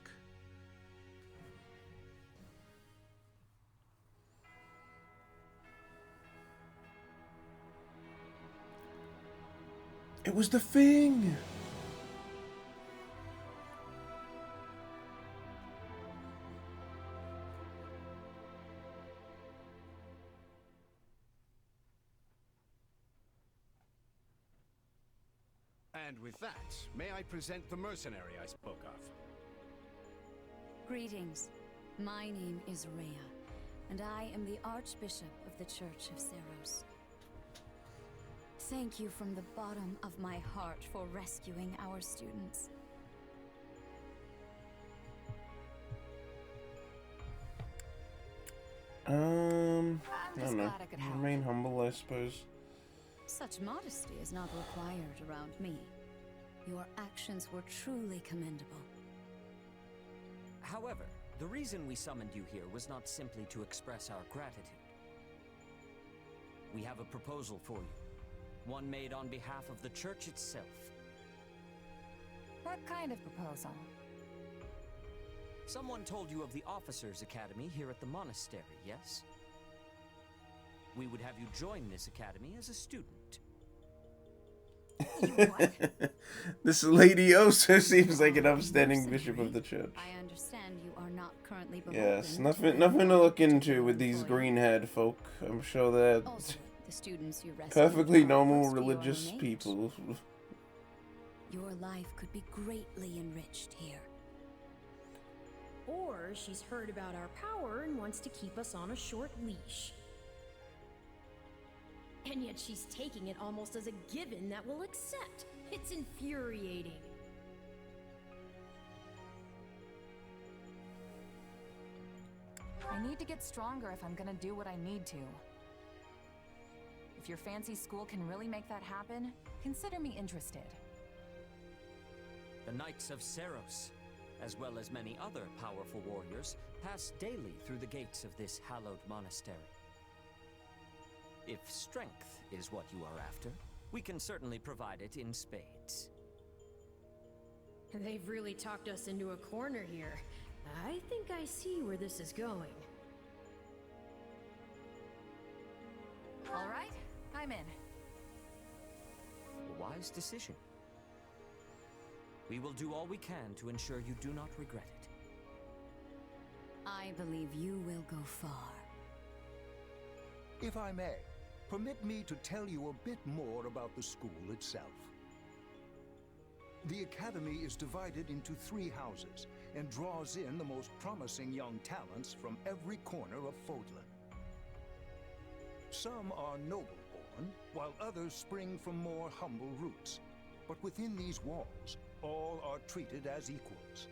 Speaker 1: It was the thing!
Speaker 11: And with that, may I present the mercenary I spoke of?
Speaker 14: Greetings. My name is Rhea, and I am the Archbishop of the Church of Seros. Thank you from the bottom of my heart for rescuing our students.
Speaker 1: I don't know. Remain humble, I suppose.
Speaker 14: Such modesty is not required around me. Your actions were truly commendable.
Speaker 15: However, the reason we summoned you here was not simply to express our gratitude. We have a proposal for you, one made on behalf of the church itself.
Speaker 4: What kind of proposal?
Speaker 15: Someone told you of the Officers' Academy here at the monastery, yes? We would have you join this academy as a student.
Speaker 1: This lady also seems like an upstanding bishop of the church.
Speaker 14: I understand you are not currently beholden.
Speaker 1: Yes, nothing to look into with these green-haired folk. I'm sure they're
Speaker 14: Also, the students you rescued
Speaker 1: perfectly
Speaker 14: are
Speaker 1: normal
Speaker 14: books beyond
Speaker 1: religious
Speaker 14: age.
Speaker 1: people.
Speaker 14: Your life could be greatly enriched here.
Speaker 6: Or she's heard about our power and wants to keep us on a short leash. And yet she's taking it almost as a given that we'll accept. It's infuriating.
Speaker 4: I need to get stronger if I'm gonna do what I need to. If your fancy school can really make that happen, consider me interested.
Speaker 15: The Knights of Seros, as well as many other powerful warriors, pass daily through the gates of this hallowed monastery. If strength is what you are after, we can certainly provide it in spades.
Speaker 6: They've really talked us into a corner here. I think I see where this is going.
Speaker 4: All right, I'm in.
Speaker 15: A wise decision. We will do all we can to ensure you do not regret it.
Speaker 14: I believe you will go far.
Speaker 13: If I may, permit me to tell you a bit more about the school itself. The academy is divided into 3 houses and draws in the most promising young talents from every corner of Fodlan. Some are noble-born, while others spring from more humble roots. But within these walls, all are treated as equals.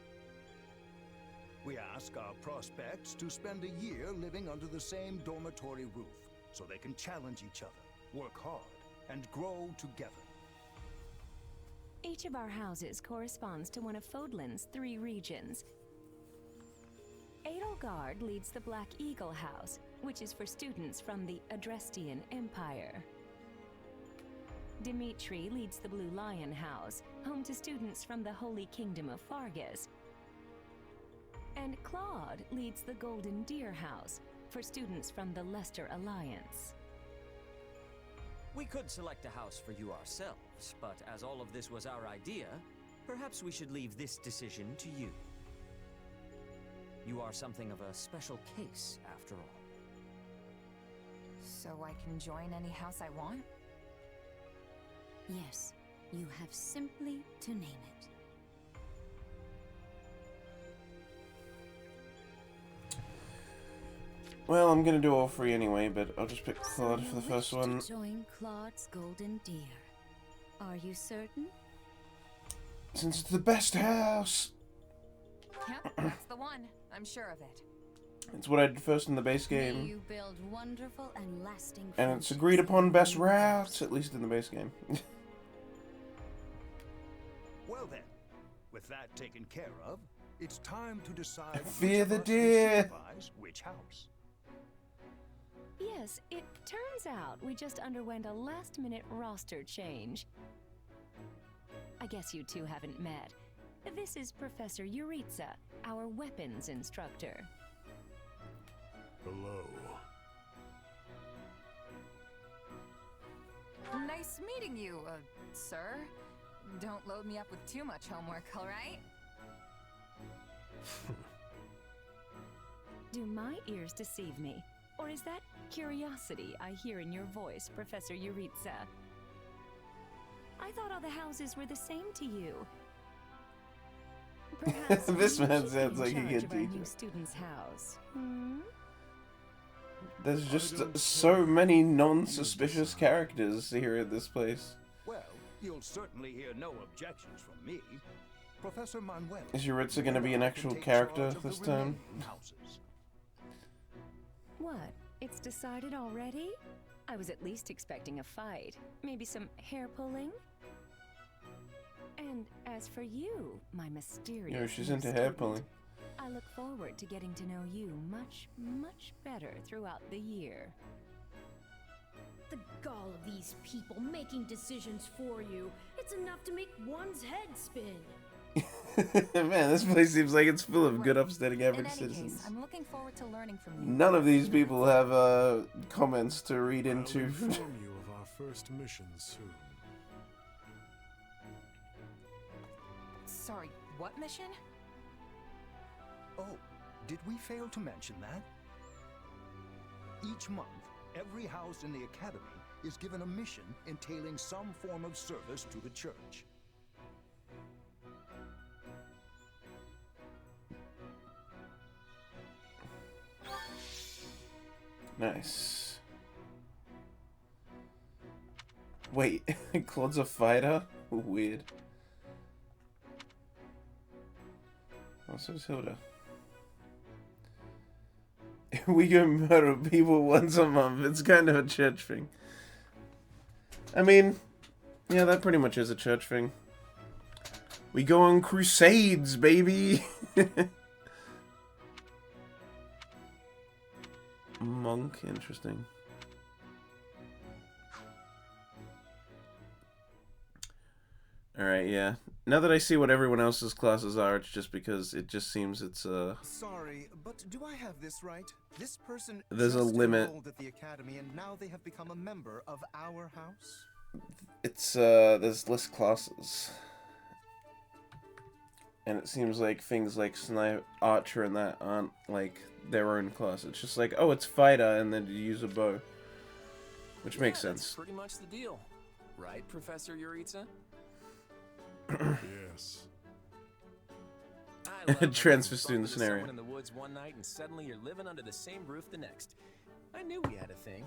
Speaker 13: We ask our prospects to spend a year living under the same dormitory roof, so they can challenge each other, work hard, and grow together.
Speaker 16: Each of our houses corresponds to one of Fodlan's 3 regions. Edelgard leads the Black Eagle House, which is for students from the Adrestian Empire. Dimitri leads the Blue Lion House, home to students from the Holy Kingdom of Fargus. And Claude leads the Golden Deer House, for students from the Leicester Alliance.
Speaker 15: We could select a house for you ourselves, but as all of this was our idea, perhaps we should leave this decision to you. You are something of a special case, after all.
Speaker 4: So I can join any house I want?
Speaker 14: Yes, you have simply to name it.
Speaker 1: Well, I'm gonna do all 3 anyway, but I'll just pick Claude for the first one.
Speaker 14: Join Claude's Golden Deer. Are you certain?
Speaker 1: Since it's the best house!
Speaker 4: Yep, that's the one. I'm sure of it.
Speaker 1: It's what I did first in the base
Speaker 14: May
Speaker 1: game.
Speaker 14: you build wonderful and lasting
Speaker 1: And it's
Speaker 14: friendships
Speaker 1: agreed upon
Speaker 14: with
Speaker 1: best
Speaker 14: your
Speaker 1: routes, at least in the base game.
Speaker 13: Well then, with that taken care of, it's time to decide
Speaker 1: Fear
Speaker 13: which
Speaker 1: the
Speaker 13: of us
Speaker 1: deer.
Speaker 13: will supervise which house.
Speaker 16: Yes, it turns out we just underwent a last-minute roster change. I guess you two haven't met. This is Professor Yuritsa, our weapons instructor.
Speaker 13: Hello.
Speaker 4: Nice meeting you, sir. Don't load me up with too much homework, alright?
Speaker 16: Do my ears deceive me? Or is that curiosity I hear in your voice, Professor Yuritsa? I thought all the houses were the same to you. Perhaps
Speaker 1: This
Speaker 16: you
Speaker 1: man
Speaker 16: should
Speaker 1: sounds
Speaker 16: be in
Speaker 1: like a
Speaker 16: charge
Speaker 1: good
Speaker 16: of our
Speaker 1: teacher.
Speaker 16: new student's house. Hmm?
Speaker 1: There's just so many non-suspicious characters here at this place.
Speaker 13: Well, you'll certainly hear no objections from me. Professor Manuel.
Speaker 1: Is Yuritsa gonna be an actual
Speaker 13: take
Speaker 1: character
Speaker 13: charge of the
Speaker 1: this time?
Speaker 13: remaining houses.
Speaker 16: What? It's decided already? I was at least expecting a fight. Maybe some hair pulling? And as for you, my mysterious
Speaker 1: No, she's
Speaker 16: new
Speaker 1: into hair
Speaker 16: student,
Speaker 1: pulling.
Speaker 16: I look forward to getting to know you much, much better throughout the year.
Speaker 6: The gall of these people making decisions for you. It's enough to make one's head spin.
Speaker 1: Man, this place seems like it's full of good, upstanding,
Speaker 4: In
Speaker 1: average
Speaker 4: any
Speaker 1: citizens.
Speaker 4: case, I'm looking forward to learning from you.
Speaker 1: None of these people have comments to read into.
Speaker 10: I'll inform you of our first mission soon.
Speaker 4: Sorry, what mission?
Speaker 13: Oh, did we fail to mention that? Each month, every house in the Academy is given a mission entailing some form of service to the church.
Speaker 1: Nice. Wait, Claude's a fighter? Weird. Oh, so is Hilda. We go murder people once a month. It's kind of a church thing. I mean, yeah, that pretty much is a church thing. We go on crusades, baby! Monk, interesting. Alright, yeah. Now that I see what everyone else's classes are, it's just because it just seems it's
Speaker 17: Sorry, but do I have this right? This person
Speaker 1: There's a
Speaker 17: just
Speaker 1: limit.
Speaker 17: enrolled at the academy and now they have become a member of our house?
Speaker 1: it's there's less classes. And it seems like things like sniper, archer, and that aren't like their own class. It's just like, oh, it's fighter, and then you use a bow, which makes
Speaker 9: That's
Speaker 1: sense.
Speaker 9: pretty much the deal, right, Professor Yuritsa?
Speaker 10: Yes.
Speaker 9: I love
Speaker 1: Transfer
Speaker 9: when you
Speaker 1: student
Speaker 9: bump into
Speaker 1: scenario.
Speaker 9: someone in the woods one night and suddenly you're living under the same roof the next. I knew we had a thing.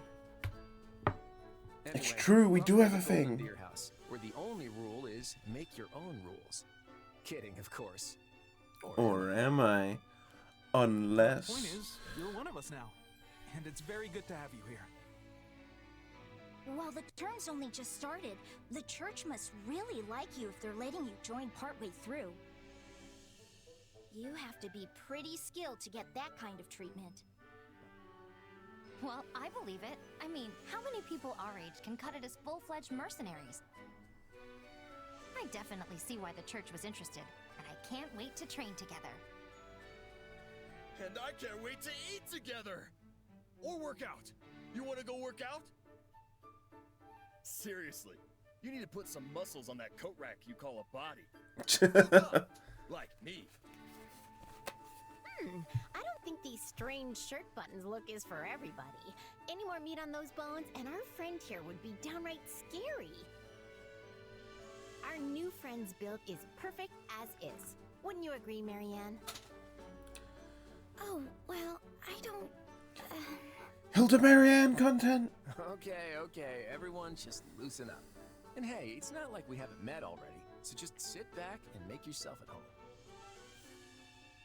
Speaker 1: It's
Speaker 9: Anyway,
Speaker 1: true, we do
Speaker 9: welcome
Speaker 1: have a
Speaker 9: to Golden
Speaker 1: thing.
Speaker 9: Deer House, where the only rule is make your own rules. Kidding, of course.
Speaker 1: Or am I? Unless...
Speaker 18: The point is, you're one of us now, and it's very good to have you here. While the term's only just started, the church must really like you if they're letting you join partway through. You have to be pretty skilled to get that kind of treatment.
Speaker 2: Well, I believe it. I mean, how many people our age can cut it as full-fledged mercenaries? I definitely see why the church was interested, and I can't wait to train together.
Speaker 19: And I can't wait to eat together! Or work out. You want to go work out? Seriously, you need to put some muscles on that coat rack you call a body. Like me.
Speaker 2: I don't think these strange shirt buttons look is for everybody. Any more meat on those bones, and our friend here would be downright scary. Our new friend's build is perfect as is. Wouldn't you agree, Marianne?
Speaker 18: Oh, well, I don't...
Speaker 1: Hilda Marianne content!
Speaker 9: Okay, everyone just loosen up. And hey, it's not like we haven't met already, so just sit back and make yourself at home.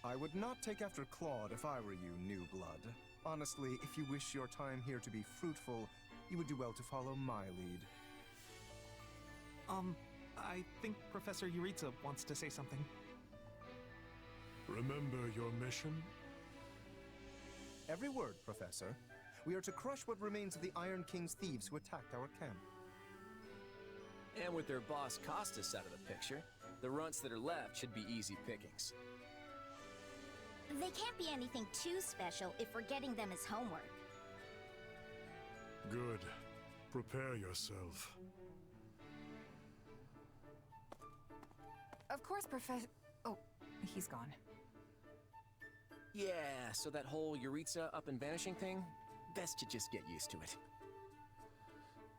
Speaker 17: I would not take after Claude if I were you, new blood. Honestly, if you wish your time here to be fruitful, you would do well to follow my lead.
Speaker 20: I think Professor Yuritsa wants to say something.
Speaker 10: Remember your mission?
Speaker 17: Every word, Professor. We are to crush what remains of the Iron King's thieves who attacked our camp.
Speaker 9: And with their boss Costas out of the picture, the runts that are left should be easy pickings.
Speaker 18: They can't be anything too special if we're getting them as homework.
Speaker 10: Good. Prepare yourself.
Speaker 4: Of course, Professor... Oh, he's gone.
Speaker 9: Yeah, so that whole Yuritsa up and vanishing thing? Best to just get used to it.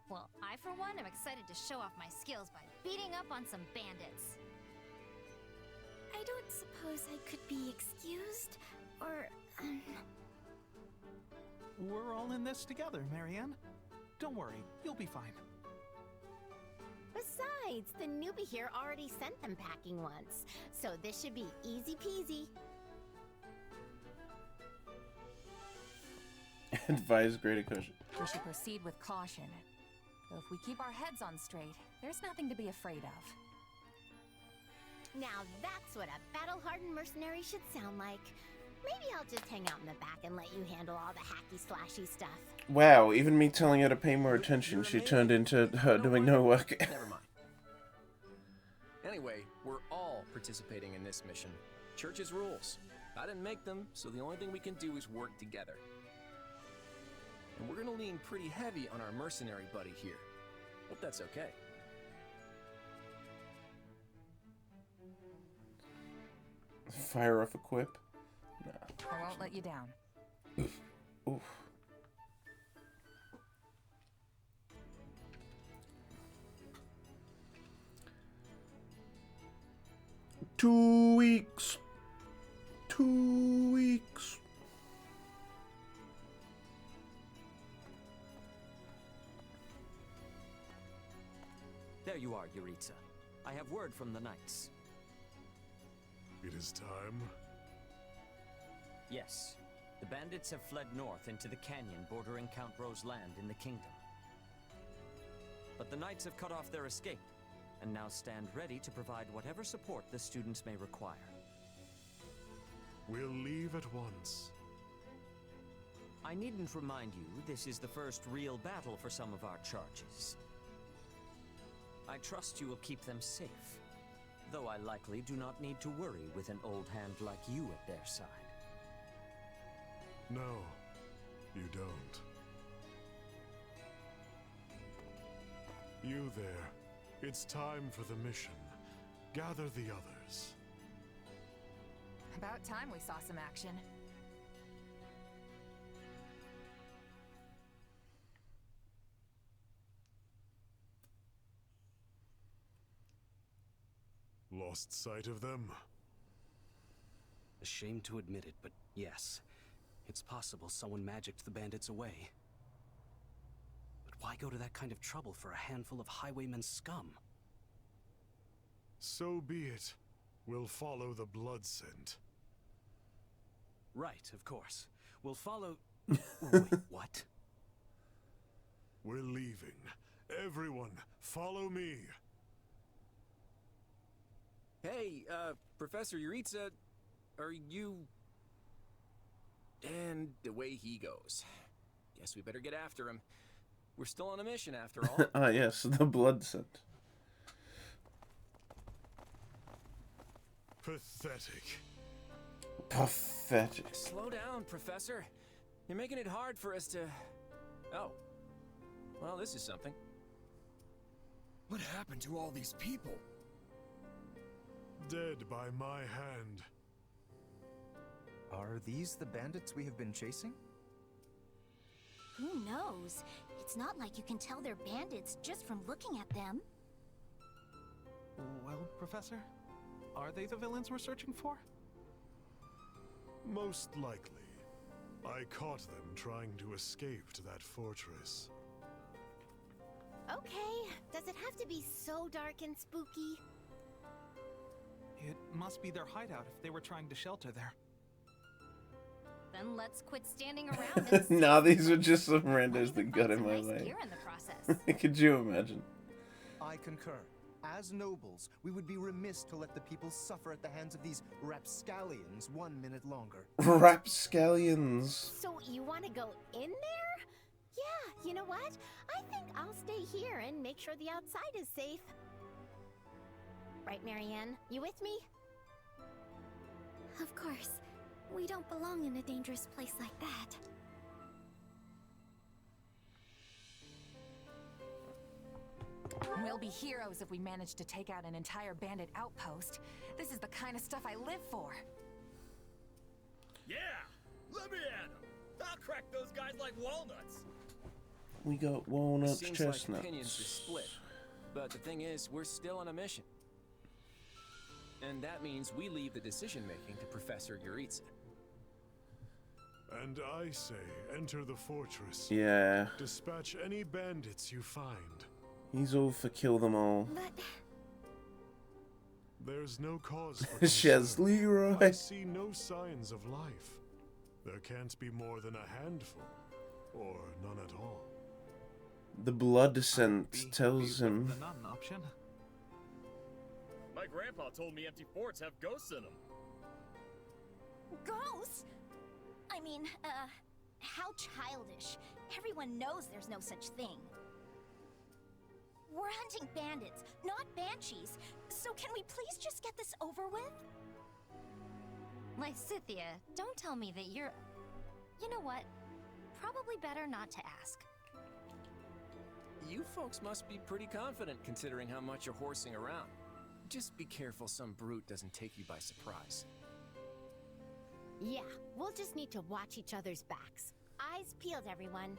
Speaker 2: Well, I for one am excited to show off my skills by beating up on some bandits.
Speaker 18: I don't suppose I could be excused, or,
Speaker 20: We're all in this together, Marianne. Don't worry, you'll be fine.
Speaker 2: Besides, the newbie here already sent them packing once, so this should be easy peasy.
Speaker 1: Advise greater caution.
Speaker 4: We should proceed with caution. Though if we keep our heads on straight, there's nothing to be afraid of.
Speaker 2: Now that's what a battle-hardened mercenary should sound like. Maybe I'll just hang out in the back and let you handle all the hacky-slashy stuff.
Speaker 1: Wow, even me telling her to pay more attention, she turned into her doing no work.
Speaker 9: Never mind. Anyway, we're all participating in this mission. Church's rules. I didn't make them, so the only thing we can do is work together. And we're gonna lean pretty heavy on our mercenary buddy here. Hope that's okay.
Speaker 1: Fire off a quip? Nah.
Speaker 4: I won't let you down.
Speaker 1: Oof. Two weeks. 2 weeks.
Speaker 15: There you are, Yuritsa. I have word from the knights.
Speaker 10: It is time.
Speaker 15: Yes. The bandits have fled north into the canyon bordering Count Ro's land in the kingdom. But the knights have cut off their escape, and now stand ready to provide whatever support the students may require.
Speaker 10: We'll leave at once.
Speaker 15: I needn't remind you, this is the first real battle for some of our charges. I trust you will keep them safe, though I likely do not need to worry with an old hand like you at their side.
Speaker 10: No, you don't. You there. It's time for the mission. Gather the others.
Speaker 4: About time we saw some action.
Speaker 10: Lost sight of them?
Speaker 11: Ashamed to admit it, but yes. It's possible someone magicked the bandits away. But why go to that kind of trouble for a handful of highwaymen scum?
Speaker 10: So be it. We'll follow the blood scent.
Speaker 11: Right, of course. We'll follow... Wait, what?
Speaker 21: We're leaving. Everyone, follow me.
Speaker 9: Hey, Professor Yuritsa, are you... And away he goes. Guess we better get after him. We're still on a mission after all.
Speaker 1: Ah, yes, the blood scent.
Speaker 21: Pathetic.
Speaker 1: Pathetic.
Speaker 9: Slow down, Professor. You're making it hard for us to... Oh. Well, this is something.
Speaker 19: What happened to all these people?
Speaker 21: Dead by my hand.
Speaker 17: Are these the bandits we have been chasing?
Speaker 18: Who knows? It's not like you can tell they're bandits just from looking at them.
Speaker 20: Well, Professor, are they the villains we're searching for?
Speaker 21: Most likely. I caught them trying to escape to that fortress.
Speaker 2: Okay, does it have to be so dark and spooky?
Speaker 20: It must be their hideout if they were trying to shelter there.
Speaker 2: Then let's quit standing around and
Speaker 1: Nah, these were just some randos that got in my
Speaker 2: nice
Speaker 1: way.
Speaker 2: gear in the process.
Speaker 1: Could you imagine?
Speaker 17: I concur. As nobles, we would be remiss to let the people suffer at the hands of these rapscallions 1 minute longer.
Speaker 1: Rapscallions.
Speaker 2: So you want to go in there? Yeah, you know what? I think I'll stay here and make sure the outside is safe. Right, Marianne? You with me?
Speaker 18: Of course. We don't belong in a dangerous place like that.
Speaker 4: We'll be heroes if we manage to take out an entire bandit outpost. This is the kind of stuff I live for.
Speaker 19: Yeah! Let me at 'em! I'll crack those guys like walnuts!
Speaker 1: We got walnuts,
Speaker 9: Seems
Speaker 1: chestnuts.
Speaker 9: like opinions are split. But the thing is, we're still on a mission. And that means we leave the decision-making to Professor Yuritsa.
Speaker 21: And I say, enter the fortress.
Speaker 1: Yeah.
Speaker 21: Dispatch any bandits you find.
Speaker 1: He's all for kill them all.
Speaker 21: There's no cause for
Speaker 1: Chez
Speaker 21: concern.
Speaker 1: Leroy.
Speaker 21: I see no signs of life. There can't be more than a handful, or none at all.
Speaker 1: The blood scent tells him.
Speaker 20: Not an option.
Speaker 19: My grandpa told me empty forts have ghosts in them.
Speaker 18: Ghosts? I mean, how childish. Everyone knows there's no such thing. We're hunting bandits, not banshees. So can we please just get this over with?
Speaker 2: Lysithia, don't tell me that you're... You know what? Probably better not to ask.
Speaker 9: You folks must be pretty confident considering how much you're horsing around. Just be careful some brute doesn't take you by surprise.
Speaker 2: Yeah, we'll just need to watch each other's backs. Eyes peeled, everyone.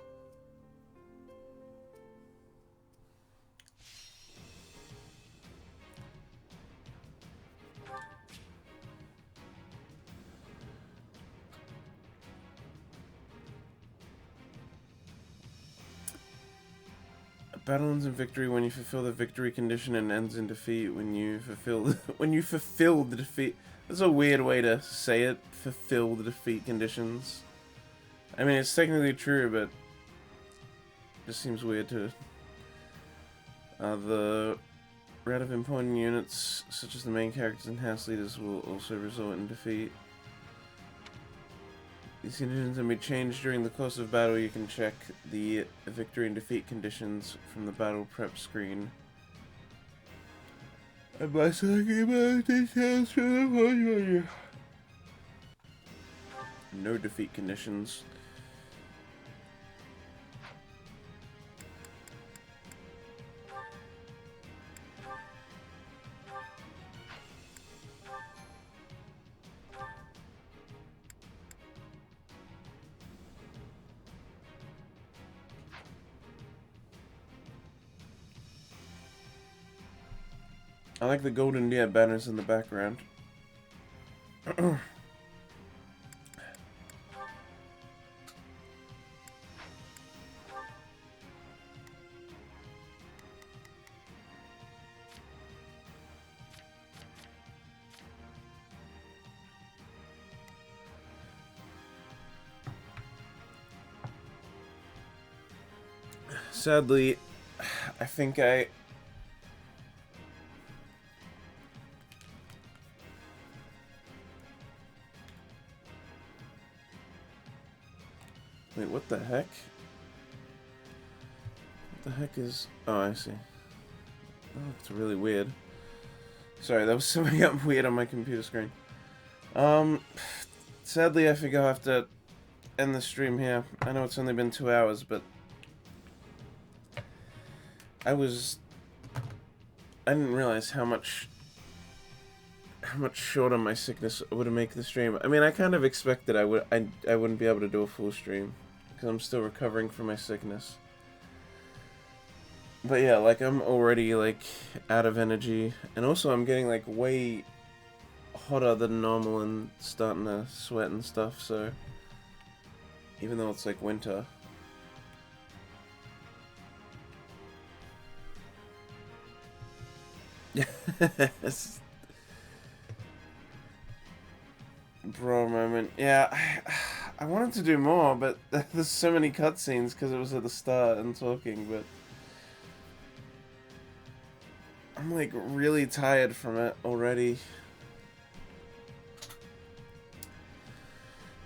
Speaker 1: Battle ends in victory when you fulfill the victory condition and ends in defeat when you fulfill the defeat. That's a weird way to say it. Fulfill the defeat conditions. I mean, it's technically true, but it just seems weird to. The rout of important units, such as the main characters and house leaders, will also result in defeat. These conditions can be changed during the course of battle. You can check the victory and defeat conditions from the battle prep screen. And by talking about details from the no defeat conditions. I like the golden banners in the background. sadly, I think I... Wait, what the heck? What the heck is... Oh, I see. Oh, it's really weird. Sorry, that was something up weird on my computer screen. Sadly, I think I'll have to end the stream here. I know it's only been 2 hours, but I didn't realize how much shorter my sickness would make the stream. I mean, I kind of expected I wouldn't be able to do a full stream because I'm still recovering from my sickness. But yeah, like, I'm already, like, out of energy. And also, I'm getting, like, way hotter than normal and starting to sweat and stuff, so... Even though it's, like, winter. Yes. Bro moment. Yeah, I wanted to do more, but there's so many cutscenes because it was at the start and talking, but... I'm like really tired from it already.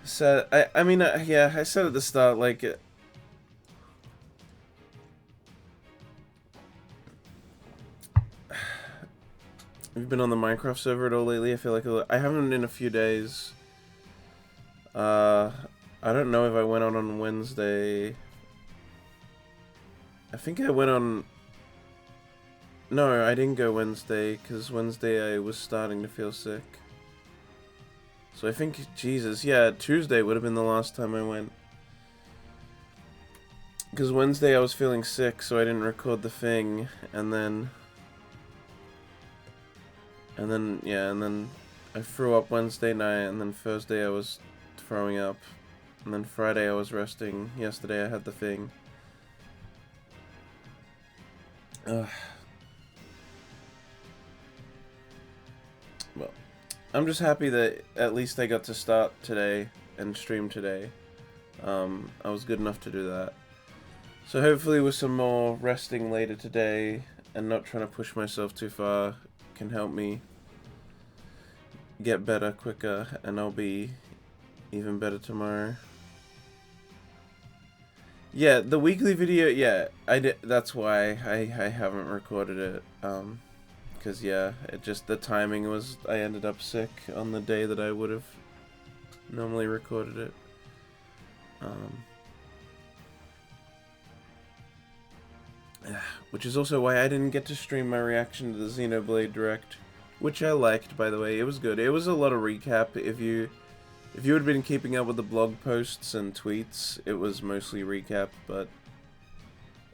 Speaker 1: So I mean yeah, I said at the start like You've been on the Minecraft server at all lately? I feel like I haven't in a few days. I don't know if I went on Wednesday. I think I went on... No, I didn't go Wednesday, because Wednesday I was starting to feel sick. So I think, Jesus, yeah, Tuesday would have been the last time I went. Because Wednesday I was feeling sick, so I didn't record the thing, and then I threw up Wednesday night, and then Thursday I was throwing up, and then Friday I was resting. Yesterday I had the thing. Ugh. Well, I'm just happy that at least I got to start today and stream today. I was good enough to do that. So hopefully with some more resting later today and not trying to push myself too far can help me get better quicker, and I'll be even better tomorrow. Yeah, the weekly video, yeah, that's why I haven't recorded it. Because, yeah, it just, the timing was, I ended up sick on the day that I would have normally recorded it. Which is also why I didn't get to stream my reaction to the Xenoblade Direct. Which I liked, by the way. It was good. It was a lot of recap. If you had been keeping up with the blog posts and tweets, it was mostly recap, but...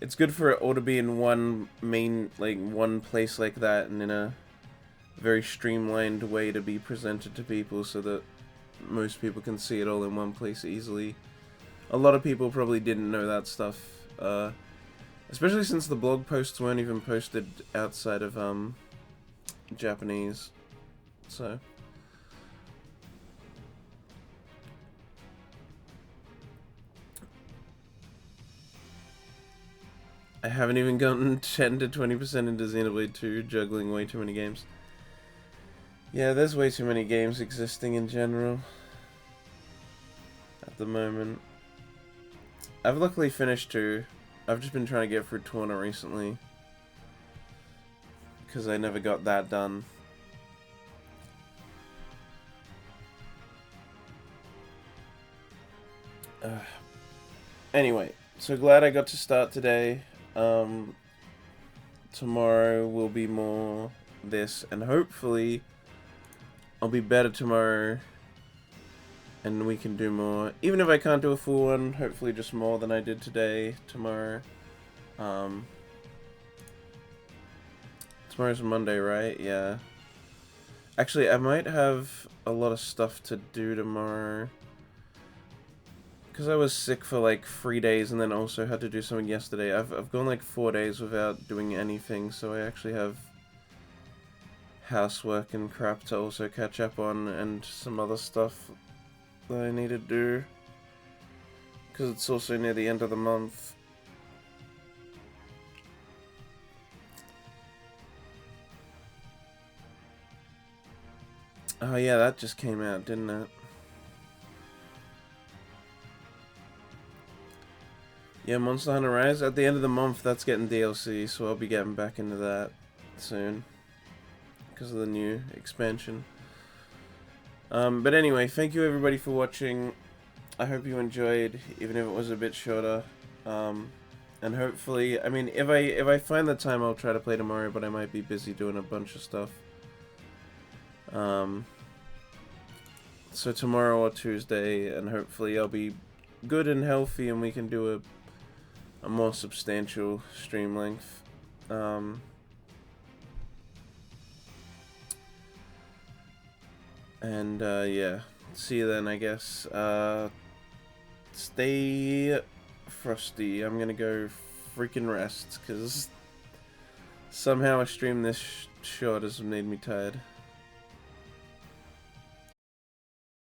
Speaker 1: It's good for it all to be in one one place like that, and in a very streamlined way to be presented to people so that most people can see it all in one place easily. A lot of people probably didn't know that stuff, especially since the blog posts weren't even posted outside of, Japanese, so... I haven't even gotten 10 to 20% into Xenoblade 2, juggling way too many games. Yeah, there's way too many games existing in general at the moment. I've luckily finished 2. I've just been trying to get through Torna recently, because I never got that done. Anyway, so glad I got to start today. Tomorrow will be more this, and hopefully I'll be better tomorrow and we can do more. Even if I can't do a full one, hopefully just more than I did today, tomorrow. Tomorrow's Monday, right? Yeah. Actually, I might have a lot of stuff to do tomorrow. Because I was sick for like 3 days and then also had to do something yesterday. I've gone like 4 days without doing anything, so I actually have housework and crap to also catch up on, and some other stuff that I need to do. Because it's also near the end of the month. Oh yeah, that just came out, didn't it? Yeah, Monster Hunter Rise. At the end of the month, that's getting DLC, so I'll be getting back into that soon. Because of the new expansion. But anyway, thank you everybody for watching. I hope you enjoyed, even if it was a bit shorter. And hopefully, I mean, if I find the time, I'll try to play tomorrow, but I might be busy doing a bunch of stuff. So tomorrow or Tuesday, and hopefully I'll be good and healthy, and we can do a more substantial stream length. And yeah, see you then, I guess. Stay frosty. I'm gonna go freaking rest, because somehow a stream this short has made me tired.